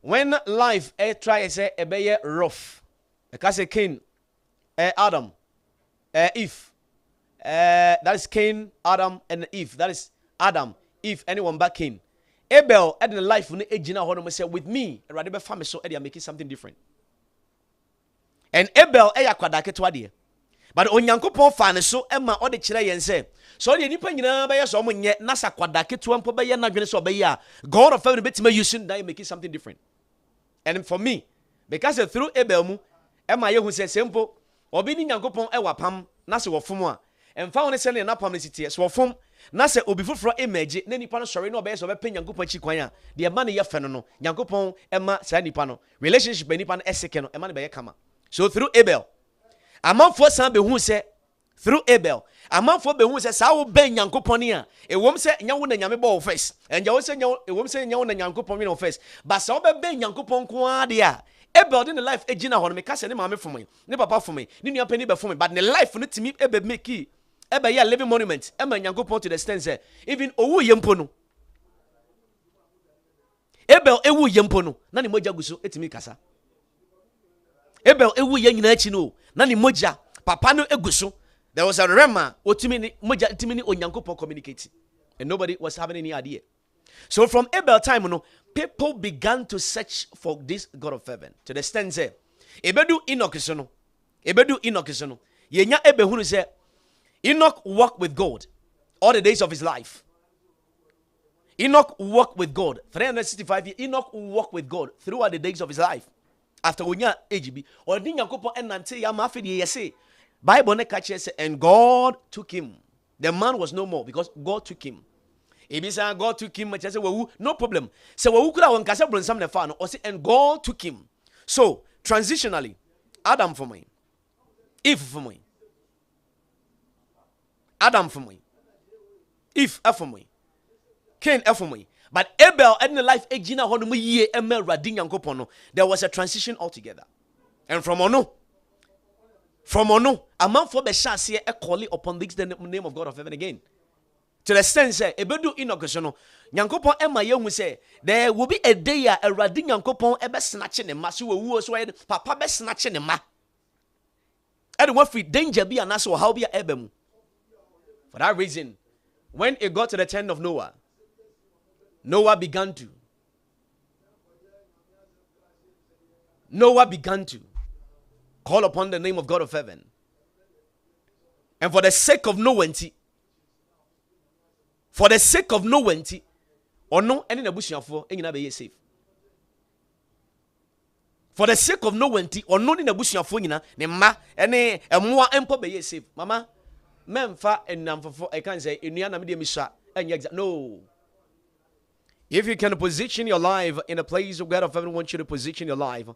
Speaker 1: when life try say be rough, because Cain, Adam, Eve, that is Cain, Adam, and Eve. That is Adam, Eve, anyone back Cain. Abel had the life when Ejina Hono say with me, rather be family so Eddie making something different. And Abel kwadake twade. But onyankopon fa ne so ema ode kire yen say so de nipa nyina be so mo nye na sakwadake to ampo be ye na dwene so be ya God of heaven betima using that making something different. And for me, because through Abel mu ema ye hu say simple obi ni nyankopon e wapam na se wofom a emfa woni se ne na pam ne sitie so wofom na se obi foforo emerge na nipa no sori na obe so be pen nyankopon chi kwan a de ema ne ye fe no nyankopon ema sa nipa no relationship be nipa no eseke no ema ne be ye kama. So through Abel amanfo san be hu se through Abel amanfo be hu se sa wo ben nyankopon a ewom se nya wo na nyame bo first enja wo se nya ewom se nya wo na nyankopon we no first but sa wo be ben nyankopon ko ade a Abel in the life ejina ho no me ka se ne maame fo me ne papa fo me ne nua pani be fo me but ne life no timi ebe make ebe ya living monument ema nyankopon to the extent say even owu yempo no Abel ewu yempo no na ne mogya guso etimi kasa. Abel ewu ye nyina achi no na ne mogya papa no eguso. There was a rema otimi ni mogya etimi ni onyankopon communicate, and nobody was having any idea. So from Abel time no, people began to search for this God of heaven to the extent say ebedu Enoch so no, yenya ebehunu say Enoch walked with God all the days of his life. Enoch walked with God 365 years. Enoch walked with God throughout the days of his life. After wonya AGB or di nyankopon enante ya ma afedi ye say Bible ne catch say and God took him. The man was no more because God took him. Ebisa God took him say no problem. Say wawu kura won kase bronsam ne fa no or say and God took him. So transitionally Adam for me, Eve for me, Adam for me, Eve for me, Cain for me. But Abel in the life ejina ho no mu yie emel radin yankopon no, there was a transition altogether. And from ono a man for be chance e call upon this the name of God of heaven again. To the sense say ebedu Enoch so no yankopon ema ye hu say there will be a day a radin yankopon e be snatch ne ma so wu so papa be snatch ne ma. And what free danger be and so how be ebem. For that reason, when it got to the turn of Noah began to call upon the name of God of heaven. And for the sake of Noah, or no any nebusiafo enyina be safe. For the sake of Noah or no ni nebusiafo nyina ne ma ene emoa empo be safe. Mama memfa enamfofo I can say enua na me de misha enya no. If you can position your life in a place of God of heaven wants you to position your life.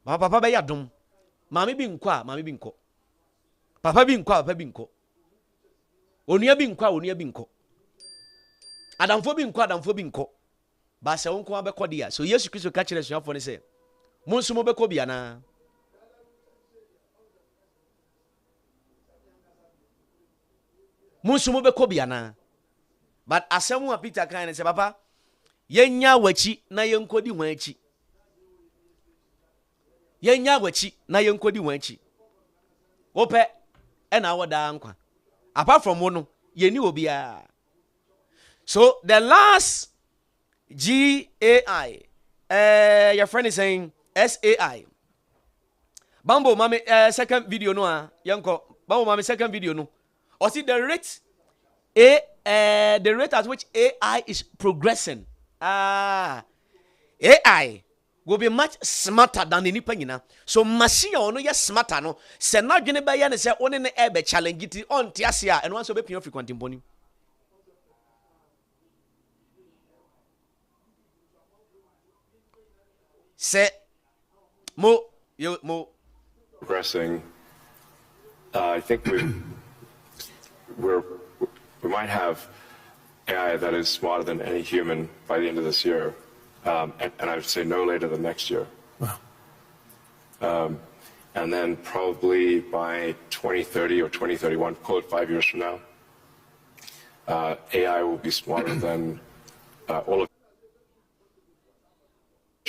Speaker 1: Papa be yadom. Mami bi nkwa, mami bi nko. Papa bi nkwa, papa bi nko. Onua bi nkwa, onua bi nko. Adamfo bi nkwa, adamfo bi nko. Ba se wonko abekọ dia. So Yesu Kristo ka kire suafo ne se, monso mo bekọ bia na. Monso mo bekọ bia na. But asemu a Peter kan ne se papa yenya wachi na yenkodi wan achi. Yenya wachi na yenkodi wan achi. Ope e na woda nkwa. Apart from one yeni obia. So the last GAI your friend is saying SAI. Bambo mami second video no yanko. Bambo mami second video no. Or see the rate the rate at which AI is progressing. AI will be much smarter than any penina. So machine ono ya smarter no. Se na dwene ba ya ne se one ne ebe challenge it on tiasia and once obe pin frequent imponi. Se mo
Speaker 3: progressing. I think we might have AI that is smarter than any human by the end of this year, and I would say no later than next year. Wow. And then probably by 2030 or 2031, call it 5 years from now, AI will be smarter than all of.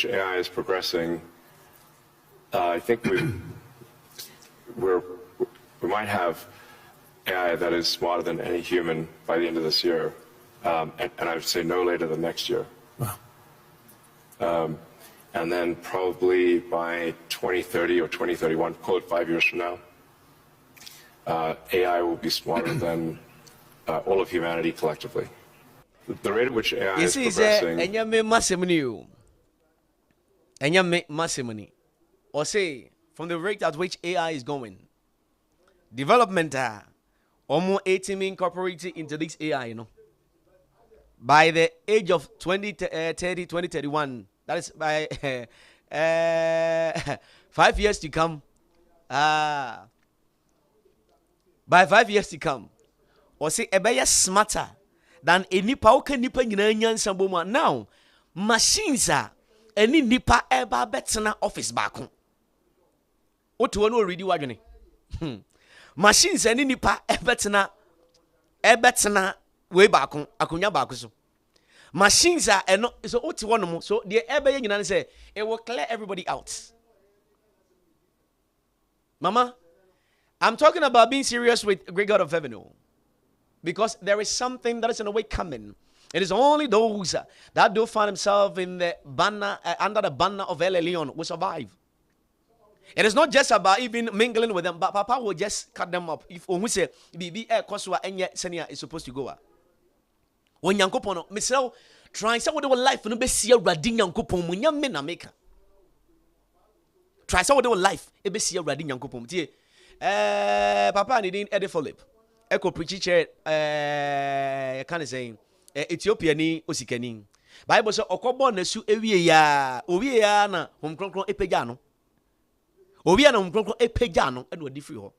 Speaker 3: AI is progressing. I think we might have AI that is smarter than any human by the end of this year, and I would say no later than next year. Wow. And then probably by 2030 or 2031, call it 5 years from now, AI will be smarter than all of humanity collectively. The rate at which AI is progressing.
Speaker 1: Or say from the rate at which AI is going, development almost 18 incorporated into this AI, you know. By the age of 2031, that is by 5 years to come. By 5 years to come, or say a better smarter than any power can nipa now. Machines are any nipa eba betna office back home. What to know already wagene? Machines any nipa ebetna way back home akunya back so. machines are and so one more. So the ebe you say it will clear everybody out. Mama, I'm talking about being serious with great God of heaven. Because there is something that is in a way coming. It is only those that do find themselves in the banner under the banner of El Elyon will survive. It is not just about even mingling with them, but Papa will just cut them up. If we say BB Koswa and yet Senia is supposed to go. When Yankopono, Michelle trying some of the life and be see a radin Yankopon when young men are maker. Try some of the life, a be see a radin Yankopon. Papa needing Eddie Philip. Echo preach chair can say Ethiopia ni osikani. Bible say okobo na su ewie ya na hom kronkron epagya no. Owie na hom kronkron epagya no e no di free ho.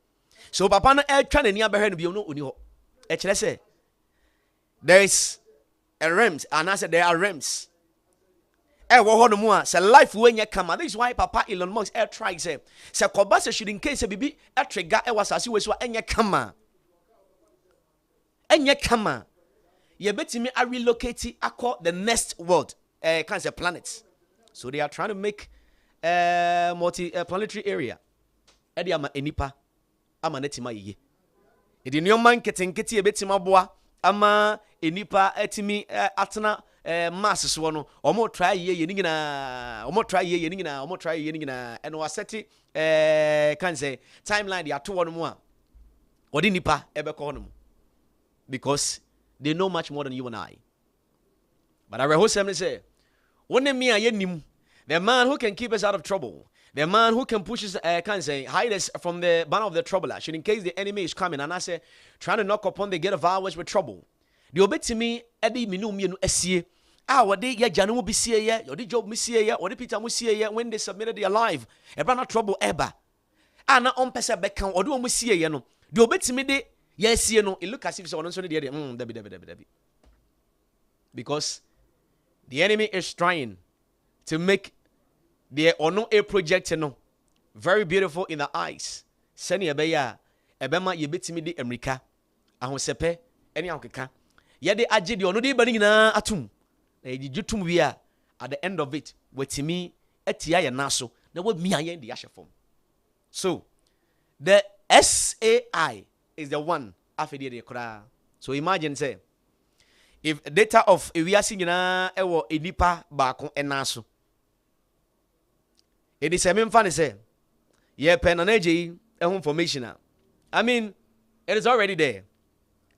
Speaker 1: So papa no e twa nani abehwe no bi no oni ho. E kire say there is a realms and I said there are realms. Wo ho no mu a say life when you come. This is why Papa Elon Musk try say koba say should in case bibi e trigger e wasase we so enye kama. Enye kama. Ye betimi a relocate akọ the next world can say planet. So they are trying to make multi-planetary area. Edi ama enipa ama netima yeye. Edi nneoma nketenkete ye betima boa ama enipa etimi atena mass so no omo try ye ni nyina omo try ye ni nyina eno aseti can say timeline they ato wono mu a odi nipa ebekọ no mu because they know much more than you and I. But I will say, the man who can keep us out of trouble, the man who can push us, can say, hide us from the banner of the troubler, should in case the enemy is coming, and I say, trying to knock upon the gate of ours with trouble. The obey to me, Eddie Minu Essie. What day ya Janu be see ya, or the job see ya, or the Peter Musia ya when they submitted their life, a banner trouble ever. Anna on Pesa Beckham, or do we see ya no? The obey to me, yes, you know, it look as if someone said Debbie. Because the enemy is trying to make the Ono A project very beautiful in the eyes. Seni Ebeya, Ebema Yebitimi de America, Ahosepe, any Ankeka. Yede Adjei the Ono de Banina Atum. The Jutum we are at the end of it, with me, Etia Naso, there would me in the Asher form. So the SAI is the one after the kura. So imagine say if data of we are seeing na ewo enipa baako enaso. It is a main funny say ye pen an Adjei information. I mean it is already there.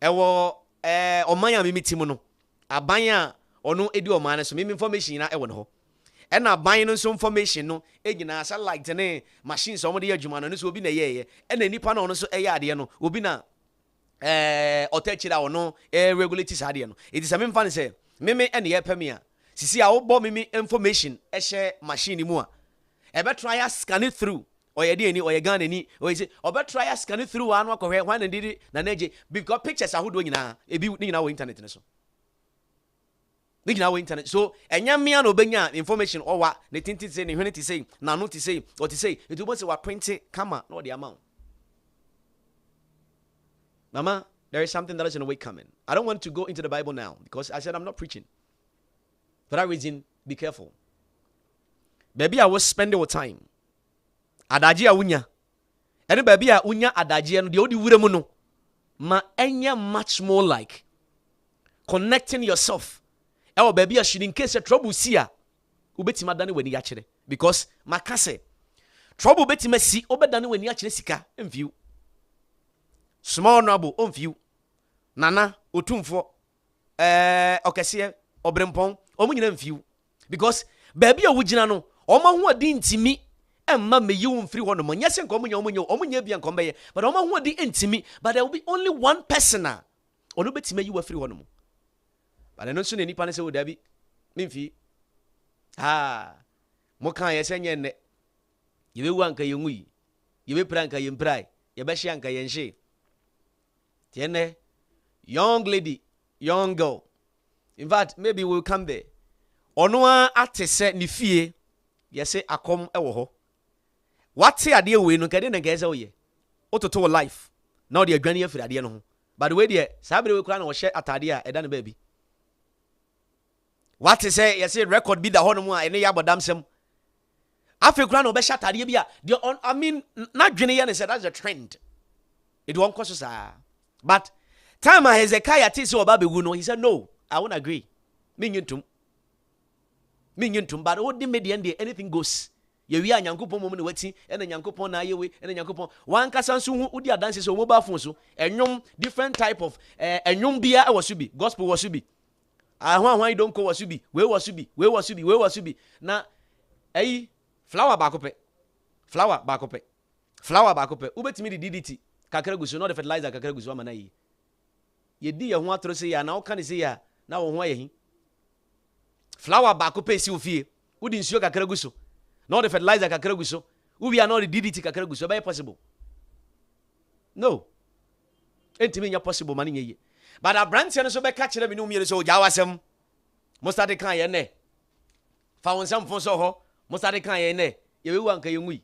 Speaker 1: Ewo omanya mi mitimo no. Abanya ono edi omane so me information na ewo no. And now buying some information no egina sa like tene machines omo de adwuma no so obi na ye and nipa na ono so ade no obi na otechira ono regulate sade no it is a me fan say me and ye peme a sisi a wo bo me information ehye machine mu a e be try scan it through or ye de ani or ye gan ani or say o be try scan it through anu akohwe wan na didi na Adjei because pictures ahodo nyina ebi nyina wo internet ne so Now internet. So enyamia no benya information or what the tinti say ne hwene ti say na no ti say or ti say it will say what print camera no the amount. Mama, there is something that is in a way coming. I don't want to go into the Bible now because I said I'm not preaching. For that reason, be careful. Baby, I was spending time. Adjei awunya. Any baby a unya adjei no the odi wuremu no. Ma enya much more like connecting yourself. Oh, baby, I should in case a trouble see ya. Ubetima dani when you actually because makase trouble betima see obedani when you actually sika in view. Small noble on view. Nana otumfo okese obrempon omunyina mfiu because baby a wugina no oma ho adi ntimi emma me you mfiri ho no nyase nko omunya bia nko beye but oma ho adi ntimi but there will be only one person ono betima you afiri ho no. But I don't see any pan say would be Mimfi. Mokan yesenye ne. You will wanka yungui. You will pranka yim pry. Yabashanka yenshe. Tiene young lady, young girl. In fact, maybe we'll come there. Onoa atese ni fie. Yese akom ewo ho. What say ade we no kade na gese oye. Ototo life. Now the adwane afiri ade no ho. By the way there, sabre we kura na wo hye atade a eda ne baby. What is say? You say record be the honor and ya bodam sem. African no be shatari bia. I mean, not Junior said that's a trend. It won't cost us. But time Hezekiah tisi oba be no, he said no, I won't agree. Minyentum, but what the media anything goes. Ye wi anyankopon mom ne wati ena nyankopon na yewe ena nyankopon wan kasa nso hu udi adanse so mobile phone so enwom different type of enwom bia e wosu bi gospel wosu bi ahwan don ko wosu bi we wosu bi na ayi flower ba ko pe ubetimi di DDT kakra guso no the fertilizer kakra guso amana yi ye di ye ho atoro se ya na wo kan se ya na wo ho ayehi flower ba ko pe si ofie udi nsuo kakra guso not the fertilizer kakra guso. We are not the DDT kakra guso. Be possible. No. Entimi nya possible mani nye. But a brand se no so be catch them no mi so ja wasem. Mo start kan ye ne. Fa won sam fon so ho. Mo start kan ye ne. Ye we wan kan ye ngui.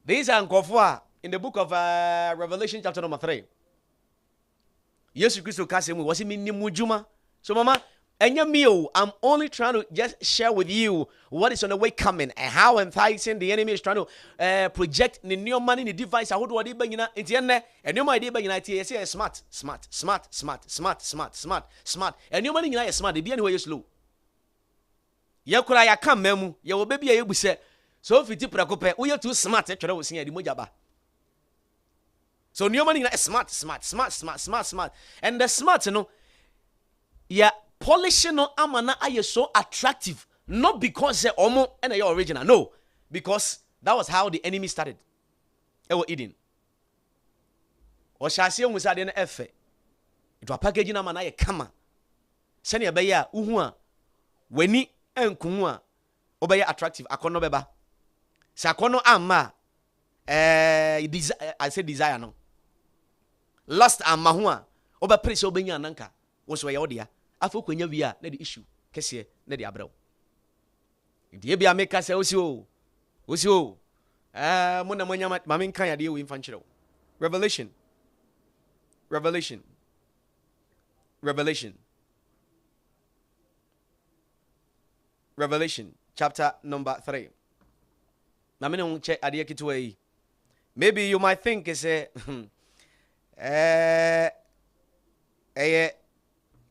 Speaker 1: These are nkofo a in the book of Revelation chapter number 3. Yesu Christo ka se mu wasi mi nimu juma. So mama I'm only trying to just share with you what is on the way coming and how enticing the enemy is trying to project the new money, the device. I would what it bring in the and new idea bring it say smart. And new money is smart. The be anyway slow. Ya kura ya kam memu. Ya wo baby ya say so fiti prakope. We are too smart. Try to see the mojaba. So new money is smart. And the smart, you know, yeah. Polishing no amana are so attractive, not because they omo and they original, no, because that was how the enemy started. They were eating. Or shall see we said in efe. It was packaging amana ye kama. Send be ya uhua weni enkumua obeye attractive akono beba. Sa akono ama I say desire no. Lust ama hua oba praise obenya nanka wo so ye odia. Afo kwanya wi a na the issue kese na the abrew die bia make say osi o mo na monya ma men kan ya de we mfa nkyerɛw. Revelation chapter number 3. Na me no check ade kitwa yi. Maybe you might think is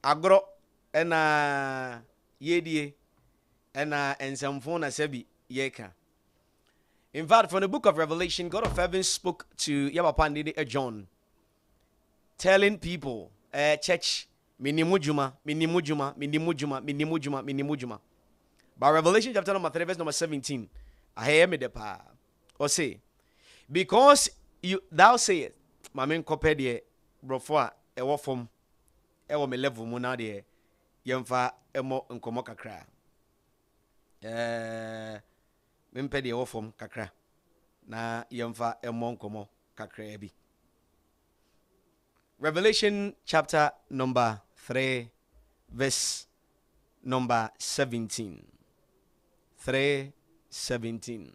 Speaker 1: agro ena yedie ena ensamfo na sebi yeka. In fact, from the book of Revelation, God of heaven spoke to Yabapandi John, telling people, church, minimujuma. By Revelation chapter number 3, verse number 17, I hear me the pa or say, because thou sayest, my main copy de brofwa ewo form ewo me level mu na de yemfa emo nkomo kakra mempe de ewo form kakra na yemfa emo nkomo kakra bi. Revelation chapter number 3 verse number 17. 3:17.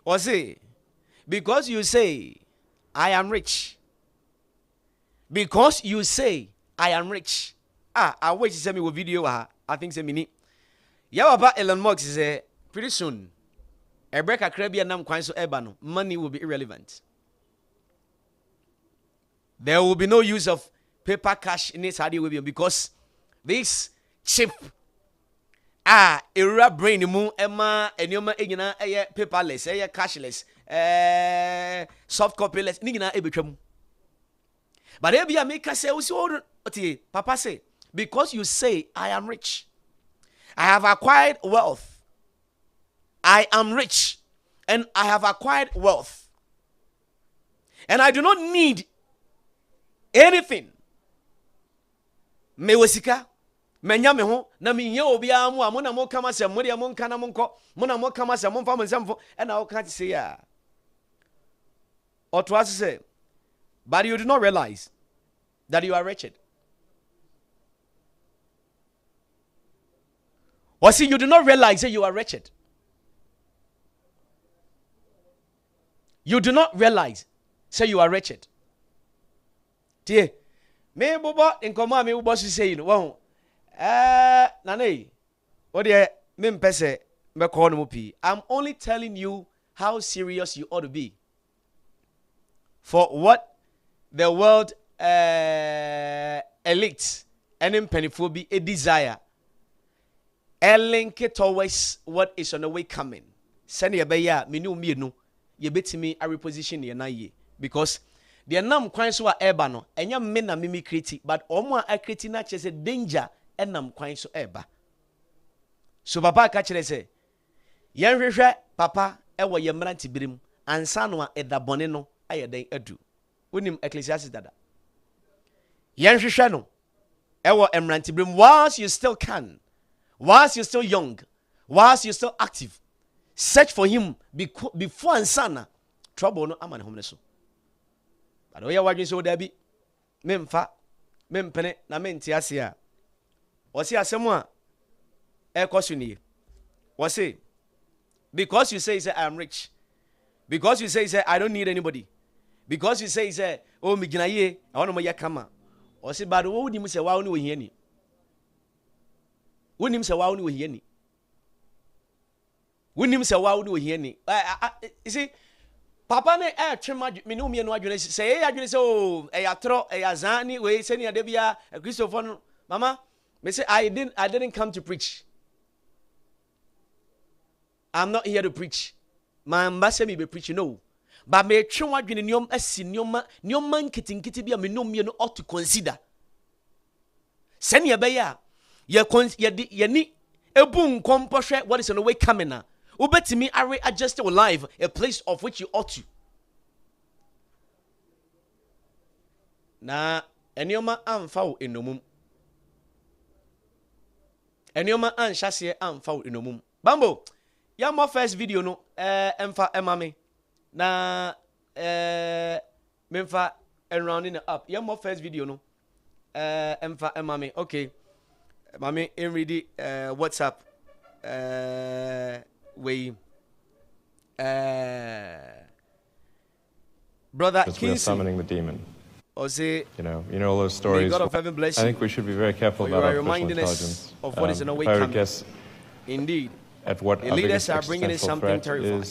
Speaker 1: Or say, because you say I am rich. Because you say I am rich. I wait to send me a video. I think se mini. Yawaba Elon Musk say pretty soon. A break a Caribbean nam kwan so ebano. Money will be irrelevant. There will be no use of paper cash in this idea with you because this chip era brain mu ema enyoma enyina eye paperless, eye cashless, soft copyless, ni nyina ebetwam. But ebia make say oti papa say because you say I am rich. I have acquired wealth. I am rich and I have acquired wealth. And I do not need anything. Me wesika menya me ho na menye obi amu amona mo kama se mo de mo nka na mo nko mo na mo kama se mo mfa mo nsamfo e na wo ka say ya or to us say but you do not realize that you are wretched. Or see, you do not realize that you are wretched. You do not realize say you are wretched. Tie me bobo in koma me bobo say you know Nane, what the men pese me call no pi. I'm only telling you how serious you ought to be for what the world elite and impenifobi a desire. Link it towards what is on the way coming. Send your beya, me ye bet me a reposition ye na ye. Because the nam kwan so a eba no, enya me na mimi kriti, but omo a kriti na chese danger and nam kwan so eba. So papa ka kire se, yen hwehwe papa ewo ye mranti birim, ansa no a eda bone no aye den adu. Wonim Ecclesiastes dada. Yen hwehwe no ewo emranti birim whilst you still can. Whilst you're still young, whilst you're still active, search for him before and sana. Trouble no amane homeless. But oya wadwin so da bi memfa mempene na menti ase a. Osi asemo a ekoso ni. Wose because you say I am rich. Because you say I don't need anybody. Because you say oh me gina ye, I want mo yakama. Osi bad wo wudi mu se wa wo ni wo hia ni. Wunim se wa wo ni wo hia ni. Wunim se wa wo ni wo hia ni. You see, papa ne twema me no me no adwene say adwene say oh ya tro ya zani we say ni adebia Christopher no mama me say I didn't come to preach. I'm not here to preach. My ambassador me be preaching no. But me twema adwene niom asi nioma nkitinkiti bia me no me no ought to consider. Send ya be ya ye ni ebu nkompohwe what is on the way coming na ubetimi are adjust your life a place of which you ought to na enioma amfa wo enomum enioma anhyase amfa wo enomum bambo ya mo first video no emfa emame na memfa and rounding it up ya mo first video no emfa emame okay. Mami, in ready WhatsApp brother
Speaker 3: we're summoning the demon.
Speaker 1: Or say
Speaker 3: you know all those stories.
Speaker 1: God of heaven bless you.
Speaker 3: I think we should be very careful about artificial intelligence.
Speaker 1: Of what is in a way
Speaker 3: if I
Speaker 1: coming.
Speaker 3: Guess
Speaker 1: indeed.
Speaker 3: At what
Speaker 1: the leaders are bringing in something terrifying.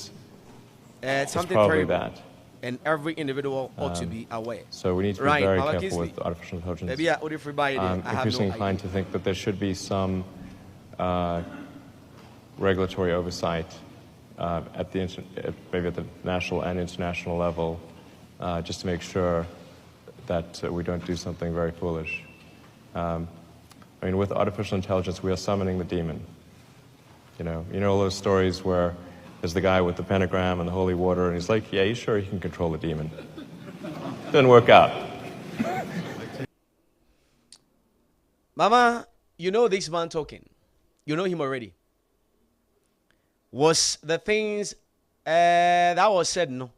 Speaker 1: Something
Speaker 3: probably
Speaker 1: terrible.
Speaker 3: Bad.
Speaker 1: And every individual ought to be aware.
Speaker 3: So we need to be very careful with artificial intelligence.
Speaker 1: Maybe I'm
Speaker 3: increasingly inclined to think that there should be some regulatory oversight maybe at the national and international level, just to make sure that we don't do something very foolish. I mean, with artificial intelligence, we are summoning the demon. You know all those stories where there's the guy with the pentagram and the holy water, and he's like, yeah, he's sure he can control the demon. Didn't work out.
Speaker 1: Mama, you know this man talking. You know him already. Was the things that was said, no?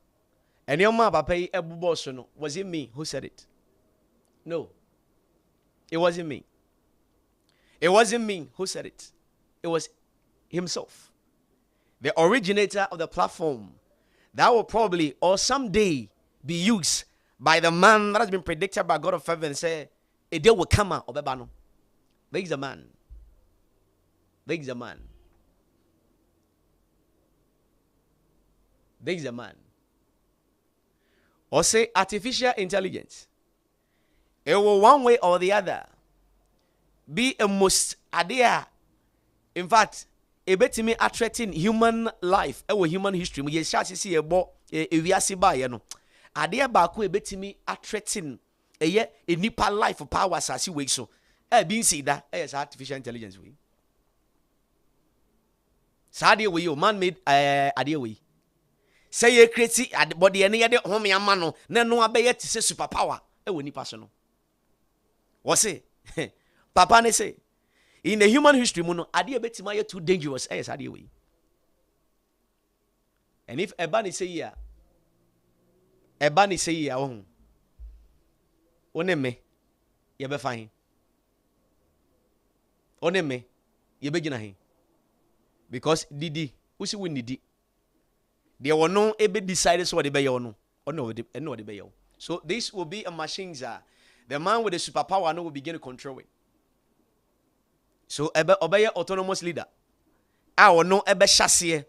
Speaker 1: And your mama pay a boss, no? Was it me who said it? No. It wasn't me. It wasn't me who said it. It was himself. The originator of the platform that will probably or someday be used by the man that has been predicted by God of heaven and say, a day will come out of Ebano. There is a man. There is a man. There is a man. Or say artificial intelligence. It will one way or the other be a most idea. In fact, a betimi attracting human life, human history. We shall see a bo a viasi by no. Idea baku a betimi attracting a nipa life of power as you wake so. Being see that as artificial intelligence we. Sadia we man made idea we. Say ye crazy at body any other home yamano, no abey to say superpower. Nipa no. What say? Papa ne say. In the human history, mono idea betima too dangerous as idea we. And if Ebani say ya, oh, oneme, ye be fine. Oneme, ye be gina he. Because Didi, who see win Didi. There were no ebe decided so what they be no. Or no, they be. So this will be a machine. The man with the superpower no will begin to control it. So obey autonomous leader. Our no ebe shasiye.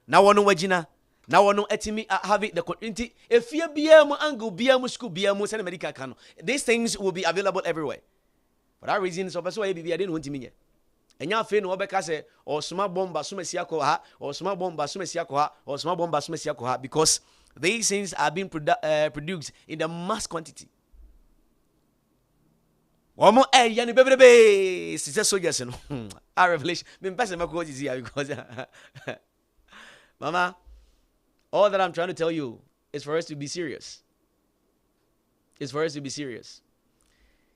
Speaker 1: Na wono wagina. Na wono etimi have it the community. If you BM angle, BM school, BM send medical can. These things will be available everywhere. For that reason, so person why be I didn't want to me. Enya fe no obeka say or small bomba sumesi akọ ha or small bomba sumesi akọ ha or small bomba sumesi akọ ha because these things are being produced in the mass quantity. Omo yani bebebe sister soldiers no. Our revelation. Me person make go here because Mama, all that I'm trying to tell you is for us to be serious. It's for us to be serious.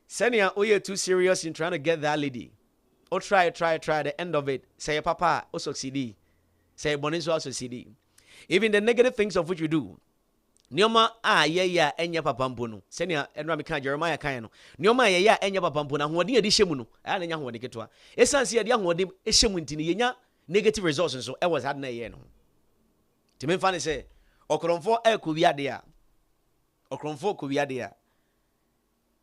Speaker 1: Senia, oh, you're too serious in trying to get that lady. Oh, try. The end of it. Say, Papa, oh, succeed. Say, Boniso, succeed. Even the negative things of which you do. Nioma, yeah, enya papa mpono. Senia, enra meka Jeremiah kan no. Nioma, yeah, enya papa mpono. Ahodi edi hyemu no. Aya nya ahodi ketwa. Esanse edi ahodi hyemu ntini yenya negative results nso. E was had na ye no. Timi fa ne say, okromfo ekowiade a. Okromfo kowiade a.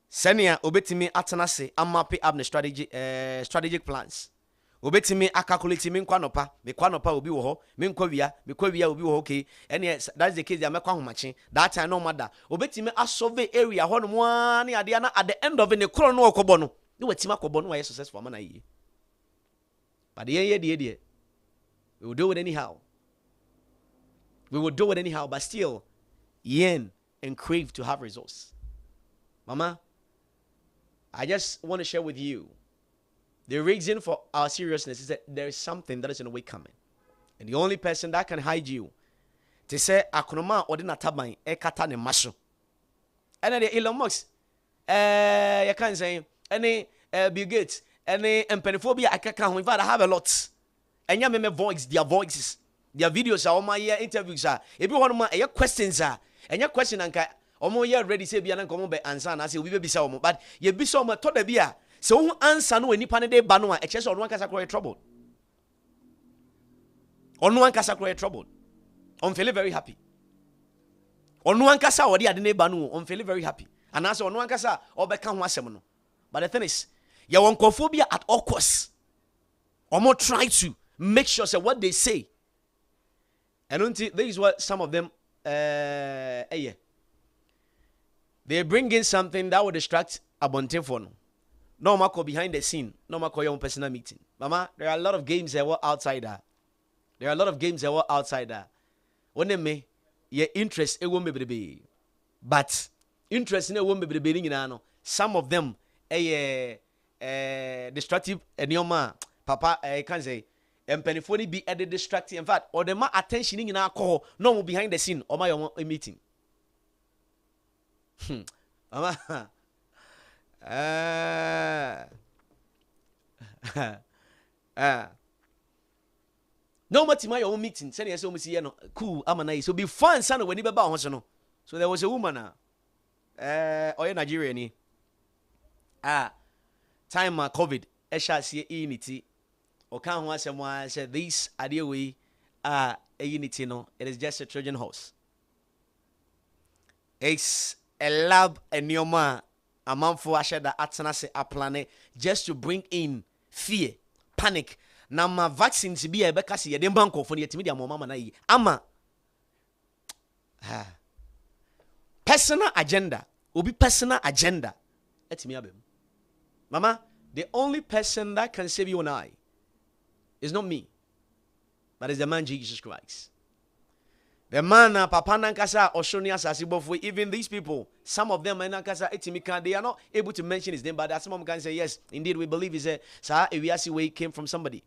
Speaker 1: Senia obetimi atenase amape up the strategic plans. Obetimi calculate me kwanopa obi wo ho, me kwawia obi wo ho okay. And that's the case they make kwahomache. That time no matter. Obetimi asolve area ho no mo na ade na at the end of it ne kro no okobo no. Ne watima akobo no why successful man yi. But the we will do it anyhow. We will do it anyhow, but still yearn and crave to have results. Mama, I just want to share with you the reason for our seriousness is that there is something that is in the way coming. And the only person that can hide you to say, Akonoma or the Nataban, Ekata ne Masho. And then the Elon Musk, you can't say, any Bill Gates, any Empenophobia, I can't, in fact, I have a lot. And you remember their voices, their videos are all my interviews are. Everyone of my questions are, and your question, Anka. Omo ye ready say bia na komo be answer na say we be bisa omo but ye bisa omo to da bia say who answer no anipa ne de ba no a e chese onu ankasa kro trouble onu ankasa kro trouble on feel very happy onu ankasa odi ade ne ba no on feel very happy and as onu ankasa obeka ho asem no but the thing is ye won kophobia at all costs omo try to make sure say what they say and until this is what some of them they bring in something that will distract Abonte for no mako behind the scene, no mako your own personal meeting. Mama, there are a lot of games that were outside that. There are a lot of games that were outside that. When they may, your interest it won't be, but interest in it won't be no. Some of them destructive and your man, Papa, I can't say. And penifoni be at the distracting. In fact, or the more attention in our call, no more behind the scene or my own meeting. Mama, no matter my own meeting. Send us almost no cool. I'm nice. So be fun, son. When you be about no. So there was a woman. Or Nigeria ni. Time COVID. Esha see unity. Or can't want someone said this idea we a unity. No, it is just a Trojan horse. It's a lab and your man a man for Asha that Atanase a planet just to bring in fear, panic. Now my vaccines be a bekasi ya dembanko for the media mama na yi. Ama personal agenda. Obi personal agenda. Eti me abem. Mama, the only person that can save you and I is not me, but is the man Jesus Christ. The man, Papa Nankasa, Oshonia Sasibofwe, even these people, some of them, Nankasa, Etimika, they are not able to mention his name, but some of them can say, yes, indeed, we believe he's a Sah Ewiasi way came from somebody.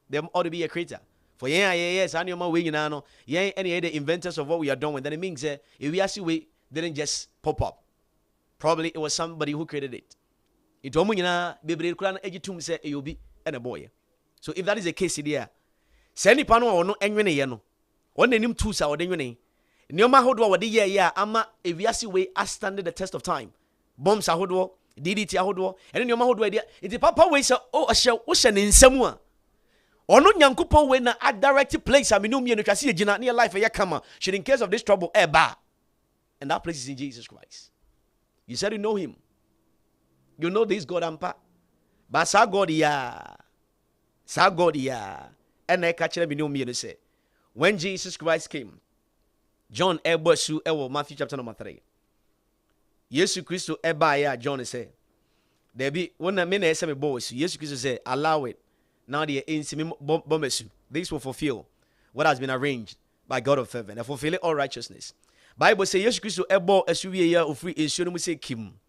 Speaker 1: They ought to be a creator. For yes, I know way, any other inventors of what we are doing, then it means Ewiasi way didn't just pop up. Probably it was somebody who created it. It Omuna, Bibri Kran, Ejitum say, you'll be and a boy. So if that is the case, here, send pano or no, and yano. One name two sa ode nwene nioma hodwo wode ye ama ewiase we standing the test of time bombs ahodwo DDT ahodwo ene nioma hodwo dia iti papa we say o ohye wo hye ne nsam a ono nyankopon we na a direct place amenu mie no twase agina na life ye kama should in case of this trouble eba and that place is in Jesus Christ. You said you know him, you know this God ampa but sa God ya Sa God ya. And I catch them in the say. When Jesus Christ came, John Ebersu Ewo Matthew chapter number 3. Yesu Christo Ebaya John say. There be one a minute say me boys. Yesu Christo say, allow it. Now the insimi bombesu. This will fulfill what has been arranged by God of heaven and fulfill all righteousness. Bible say Yesu Christo ebo esuwie ya ofri ensuo mu say kim.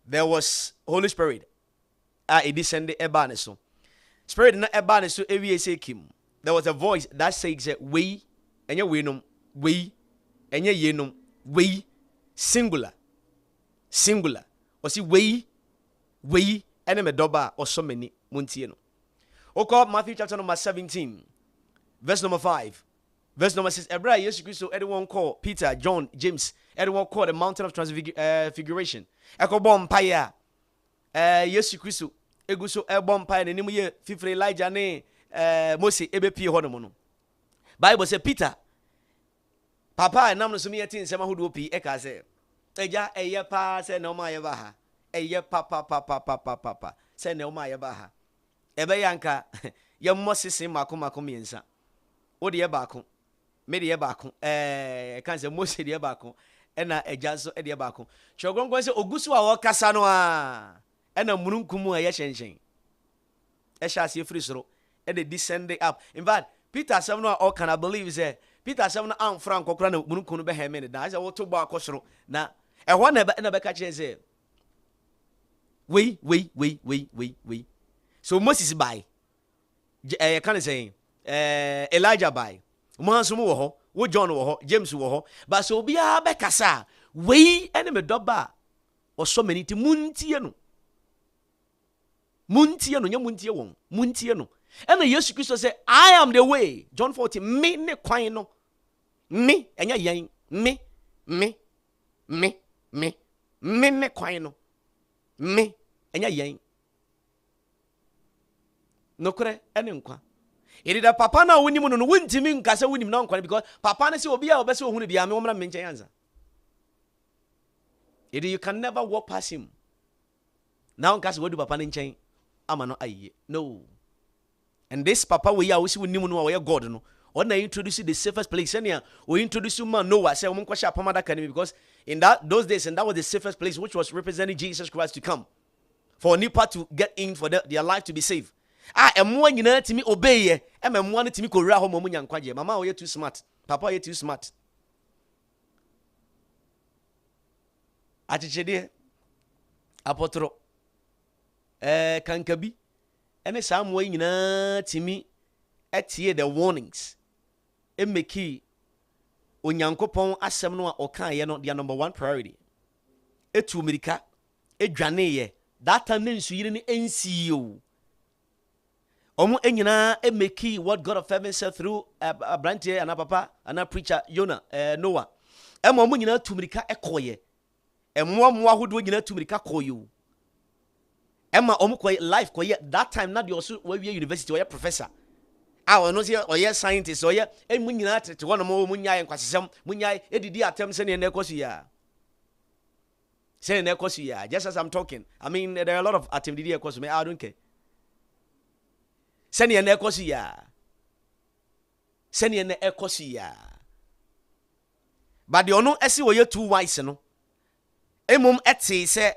Speaker 1: There was Holy Spirit. It descended eba ne so. Spirit na eba ne so ewie say kim. There was a voice that says we enye we nom we enye ye nom we singular or see we ene me doba or so many muntie no. Oko Matthew chapter number 17 verse number 5 verse number 6 Ebra Yesu Christo anyone call Peter John James anyone call the mountain of transfiguration ekobo mpaya Yesu Christo eguso ebo mpaya ne nimu ye fifre Elijah ne Mose ebepie ho no mo no. Bible say Peter papa nam no so me yeti nsema hodo pi e ka say eja eye pa say na o ma ye ba ha eye papa say na o ma ye ba ha ebe yanka ye Mose mako miensa wo de ye ba ko me de ye ba ko kan say Mose de ye ba ko e na eja so de ye ba ko chogongon say ogusu a wo kasa no a e na mununkum a ye hyenhyen e sha se free soro e de descend up. In fact Peter said no all can I believe say Peter said no am frank kokra na mununkum no be he me na say wo to ba akosoro na e ho na be ka kire say we so Moses by can say Elijah by Manso wo ho wo John wo ho James wo ho but so bia be kasa we ene me doba o so many ti muntie no nya muntie won muntie no ena Yesu Christo say I am the way John 14 me ne kwan no me enya yan me ne kwan no me enya yan no kore ene nkwa iri da papa na wonimu no wontimi nka se wonim na nkwa because papa na se obi a obese ohunu bia me womra me nchen yanza iri you can never walk past him now nka se wodu papa na nchen ama no aye no. And this papa we are wisi wonimu no we God no on na introduce the safest place ania we introduce man Noah say we kwasha pamada academy because in those days and that was the safest place which was representing Jesus Christ to come for nipa to get in for their life to be saved. Emwa nyina timi obeye emwa no timi kowura ho mamu nyankwaje mama we too smart papa you too smart atichede apotro kankabi ene samwa nyina timi etie the warnings emeki onyankopon asem no a okan ye no their number one priority etu mirika edwane ye that time nsu yire ni NCO omo enyina emeki what God of heaven said through Adjei and papa and preacher Noah emo nyina tumirika ekoye emo ahodo nyina tumirika koyo ema omo koye life koye that time na de also we university or professor no say or scientist or emu nyina tete wono mo munyaye nkwasesem munyaye edidi atem se ne ekosu ya se ne ekosu ya just as I'm talking I mean there are a lot of atem didi ekosu me I don't care sene ne ekosi ya but the ono esi wo ye too wise no emum ete se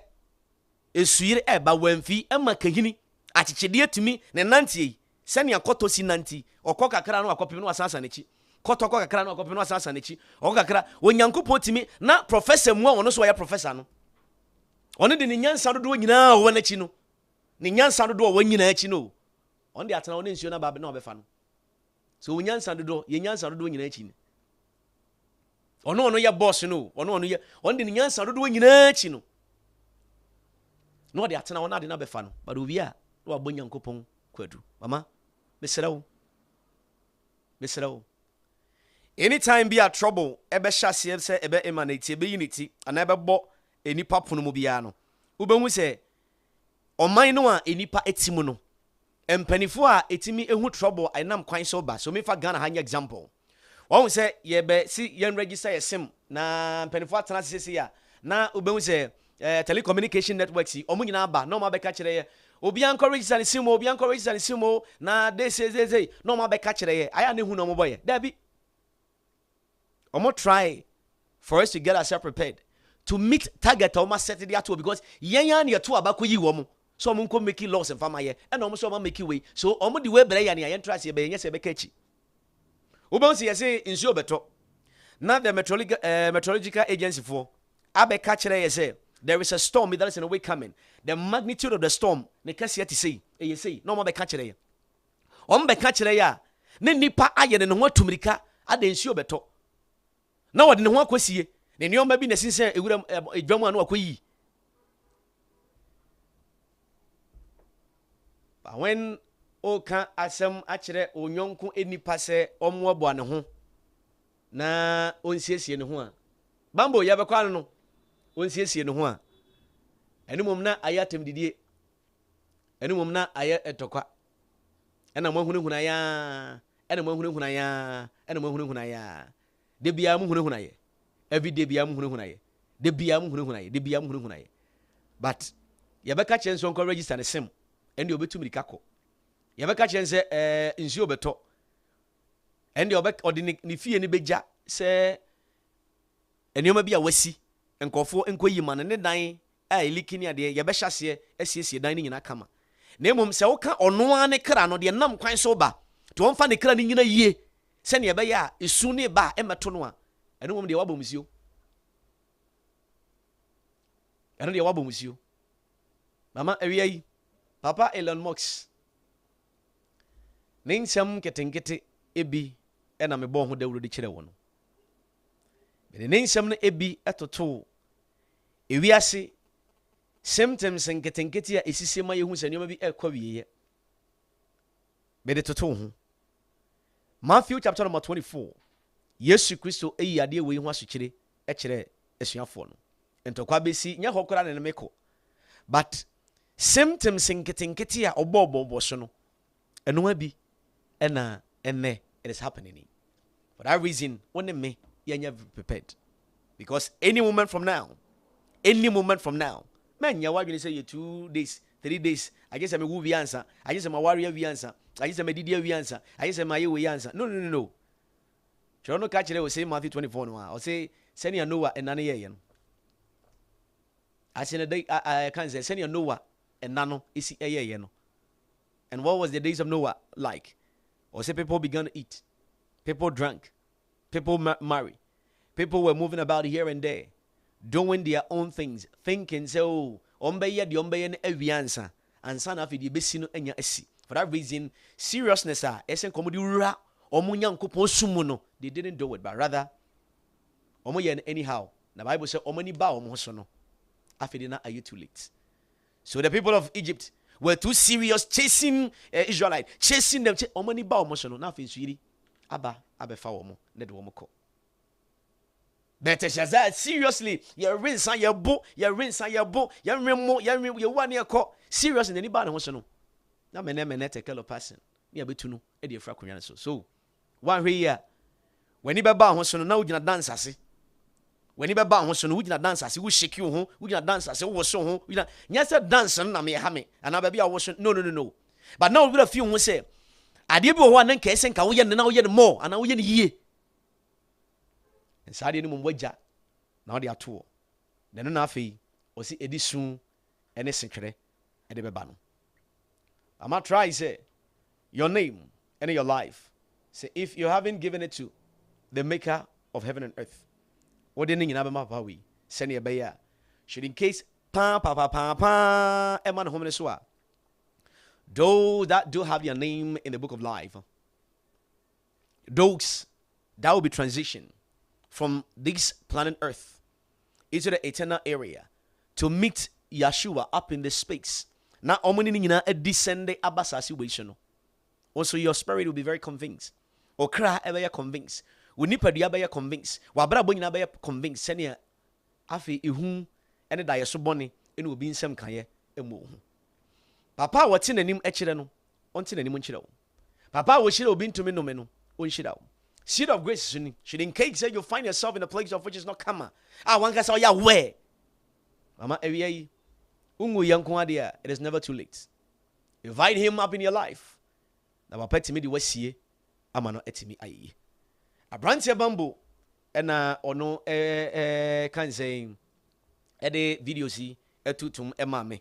Speaker 1: esuire eba wamfi ema kahini achichede atumi ne nantie sene akoto si nanti okọ kakra no akopem no asasa nechi koto kakra no akopem no asasa nechi okọ kakra onyankopɔ timi na professor mu a ono so ya professor no ono de ne nyansa dodo nyina wo na chi no ne nyansa dodo wo nyina chi no on the atana oni nsuo na ba na obefa no so onyansa dodo ye nyansa dodo nyina chi ni ono ye boss no ono ye on the nyansa dodo nyina chi no no the atana ona de na befa no but obi a no abonyankopon kwadu mama mesrew anytime be a trouble ebe hyase se ebe emanate ebe unity ana ebe bo enipa pono mu bia no ubehu se oman no a enipa etimu no empanifo a etimi ehu trouble ainam kwan so ba so me fa Ghana hanya example won say ye be si yen register ye sim na empanifo atana sese ya na ubehu say telecommunication networks omu nyina ba no ma be ka kire ye obi encourage san simo obi encourage san simo na they say no ma be ka kire ye aya ne hu no mo boy dabi omo try for us to get ourselves prepared to meet target or set it at because yen ne to abako yi wo mo so omo ko make loss and fama ye and omo so omo make way so omo the way bere ya ne yen trust ye be yen se be ka chi obo si ye say nsuo beto na the meteorological agency for abe ka kire ye say there is a storm that is in a way coming. The magnitude of the storm, ne kase ati sei, e sei, no mo be ka kire ye. O mo be ka kire ya, ne nipa aye ne ho atumrika, ade nsuo beto. Na wode ne ho akosie, ne nioma bi ne sinsen ewura edwam anu akoyi. But when o kan asem a kire onyonko enipa se omo abo ne ho na onsiesie ne ho a. Bambo ya be kwa no. Onsiesie ne ho a enumom na ayatem didie enumom na aya etokwa ena mo hunhuna ya ena mo hunhuna ya ena mo hunhuna ya de bia mo hunhuna ye every day bia mo hunhuna ye de bia mo hunhuna ye de bia mo hunhuna ye but ye be ka chenso nko register ne sim ende obetum rikako ye be ka chense nsuo beto ende ode ne fie ne beja se enioma bia wasi enkofo enkoyi man ne dan a elikini ade ye be hyase asiesie dan ne nyina kama na emom se woka ono ane kra no de nam kwan so ba to wonfa ne kra ne nyina yie se ne be ya esu ne ba emeto no a eno mom de wabomsio eno de wabomsio mama awia yi papa Elon Musk ne nsam ketenkete ebi ena me bo ho dawuro de kire wo no be ne nsam no ebi etoto ewiase symptoms nketenkete a esisema yehu sanioma bi ekwa wiye be de toto ho Matthew chapter number 24 Yesu Kristo eyi ade we hu asokire e kire asuafo no entokwa besi nya hokora ne meko but symptoms nketenkete a obobobo so no eno abi ena enne it is happening for that reason when me you prepared because any moment from now man ya wagini say 2 days 3 days I just am a wi answer I just am a warrior wi answer I just am a didi wi answer I just am a wi answer no chono ka kire we say Matthew 24 no o say senior Noah enane ye no asene day I can say senior Noah enano isi ye no and what was the days of Noah like or say people began to eat people drank people marry people were moving about here and there doing their own things thinking so ombeye de ombeye na awiansa ansa na afidi besi no anya asi for that reason seriousness esen komodi wura omunya nkopon sumu no they didn't do it but rather omoye anyhow the Bible say omani ba omo so no afidi na are you too late so the people of Egypt were too serious chasing Israelite chasing them omani ba omo so no na afidi suiri abefa omo ne de omo ko better shaza seriously you rinse and you bo you rinse and you bo you remo you one year call serious in anybody ho so no na me take a person me abetu no e de afra konwa so one here when you be ba ho so no na ugina dance ase when you be ba ho so no ugina dance ase wo shake you ho ugina dance ase wo so ho ugina nyasa dance no na me ha me ana ba bia wo so no but now we be feel ho say ade bi wo ho na nka ese nka wo ye na wo ye more ana wo ye yie nsade ni mumwaja na odi ato de no na afei o si edisun ene sekere e de beba no ama try say your name and your life say if you haven't given it to the maker of heaven and earth what de nyina be ma papa we sene e be ya should in case pa e man home so a those that do have your name in the book of life those that will be transition from this planet Earth into the eternal area to meet Yeshua up in the space. Now, omoni nyina a descend abasa situation. Also, your spirit will be very convinced. Okra ever convinced. We nipa dia be convinced. Wa bra bo nyina be convinced. Senia afi ihu ene da yeso bone ene obi nsem kan ye emo hu. Papa wote nanim e kire no. Onte nanim nkire wo. Papa wo shire obi ntumi no me no. On shire wo. Seed of grace should in case you find yourself in a place of which is not karma. One can say, yeah, where? Mama, every ungu yankuadia, it is never too late. Invite him up in your life. Na papa timi de wasie ama no etimi ayi. Abrantia bambo na ono kan saying de videos yi etutum ema me.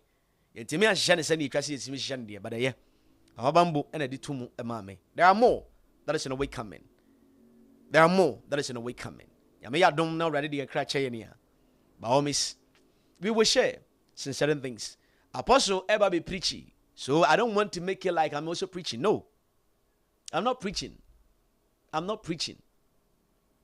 Speaker 1: Yetimi ahye ne sane etwase yetimi hye ne de, but ye papa bambo na de tumu ema me. There are more that is in a way coming. There are more that is in a way coming. Yame ya dom na ready de kra che ne ya. By all means, we will share some certain things. Apostle ever be preaching. So I don't want to make it like I'm also preaching. No. I'm not preaching. I'm not preaching.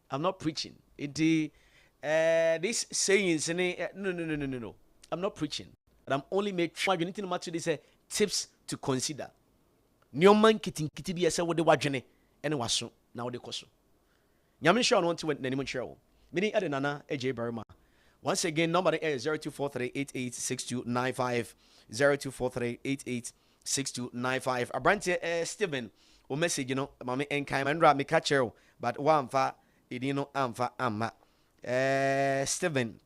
Speaker 1: I'm not preaching. This sayings, no. I'm not preaching. But I'm only making you need to matter this tips to consider. Nyoman kitin kiti bi ese wo de wadwene ene waso na wo de koso. Nyame sure no want to na nim sure. Meaning Nana Adjei Berima. Once again, number is 0243886295. 0243886295. Abrante Stephen, o message mame enkai mandra me catch you, but one fa idino amfa amma. Stephen,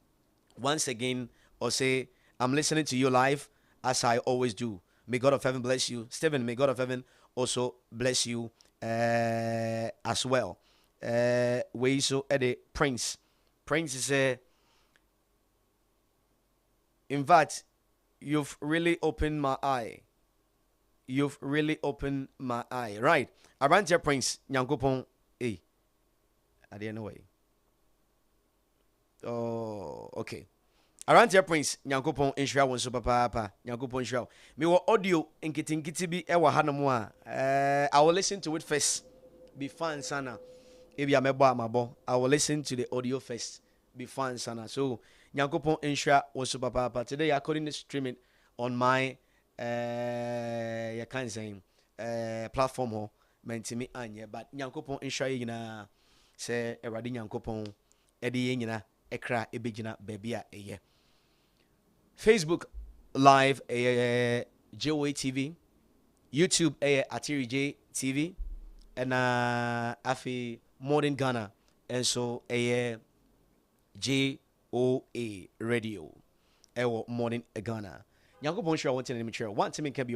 Speaker 1: once again, or say I'm listening to you live as I always do. May God of heaven bless you, Stephen. May God of heaven also bless you as well. We so Eddie Prince is in fact, you've really opened my eye. You've really opened my eye. Right. Around your Prince, Nyankopon, I didn't know way. Oh, okay. Around your Prince, Nyankopon, Insha, one super papa, Nyankopon show. Me wa audio in Kitin be ewa hanamwa. I will listen to it first. Be fun, sana. If you are my bo, I will listen to the audio first. Be fun, sana. So, Nyankopon Insha was super papa. Today I couldn't stream it on my you can say platform ho mentimi anye, but Nyankopon Insha yina say eradi Nyankopon edi yina ekra ebegina bebia eye. Facebook live JOA TV, YouTube Adjei TV, and afi Modern Ghana, and so JOA Radio. Ewo Morning Ghana. Nyankopon sure want to name one to make be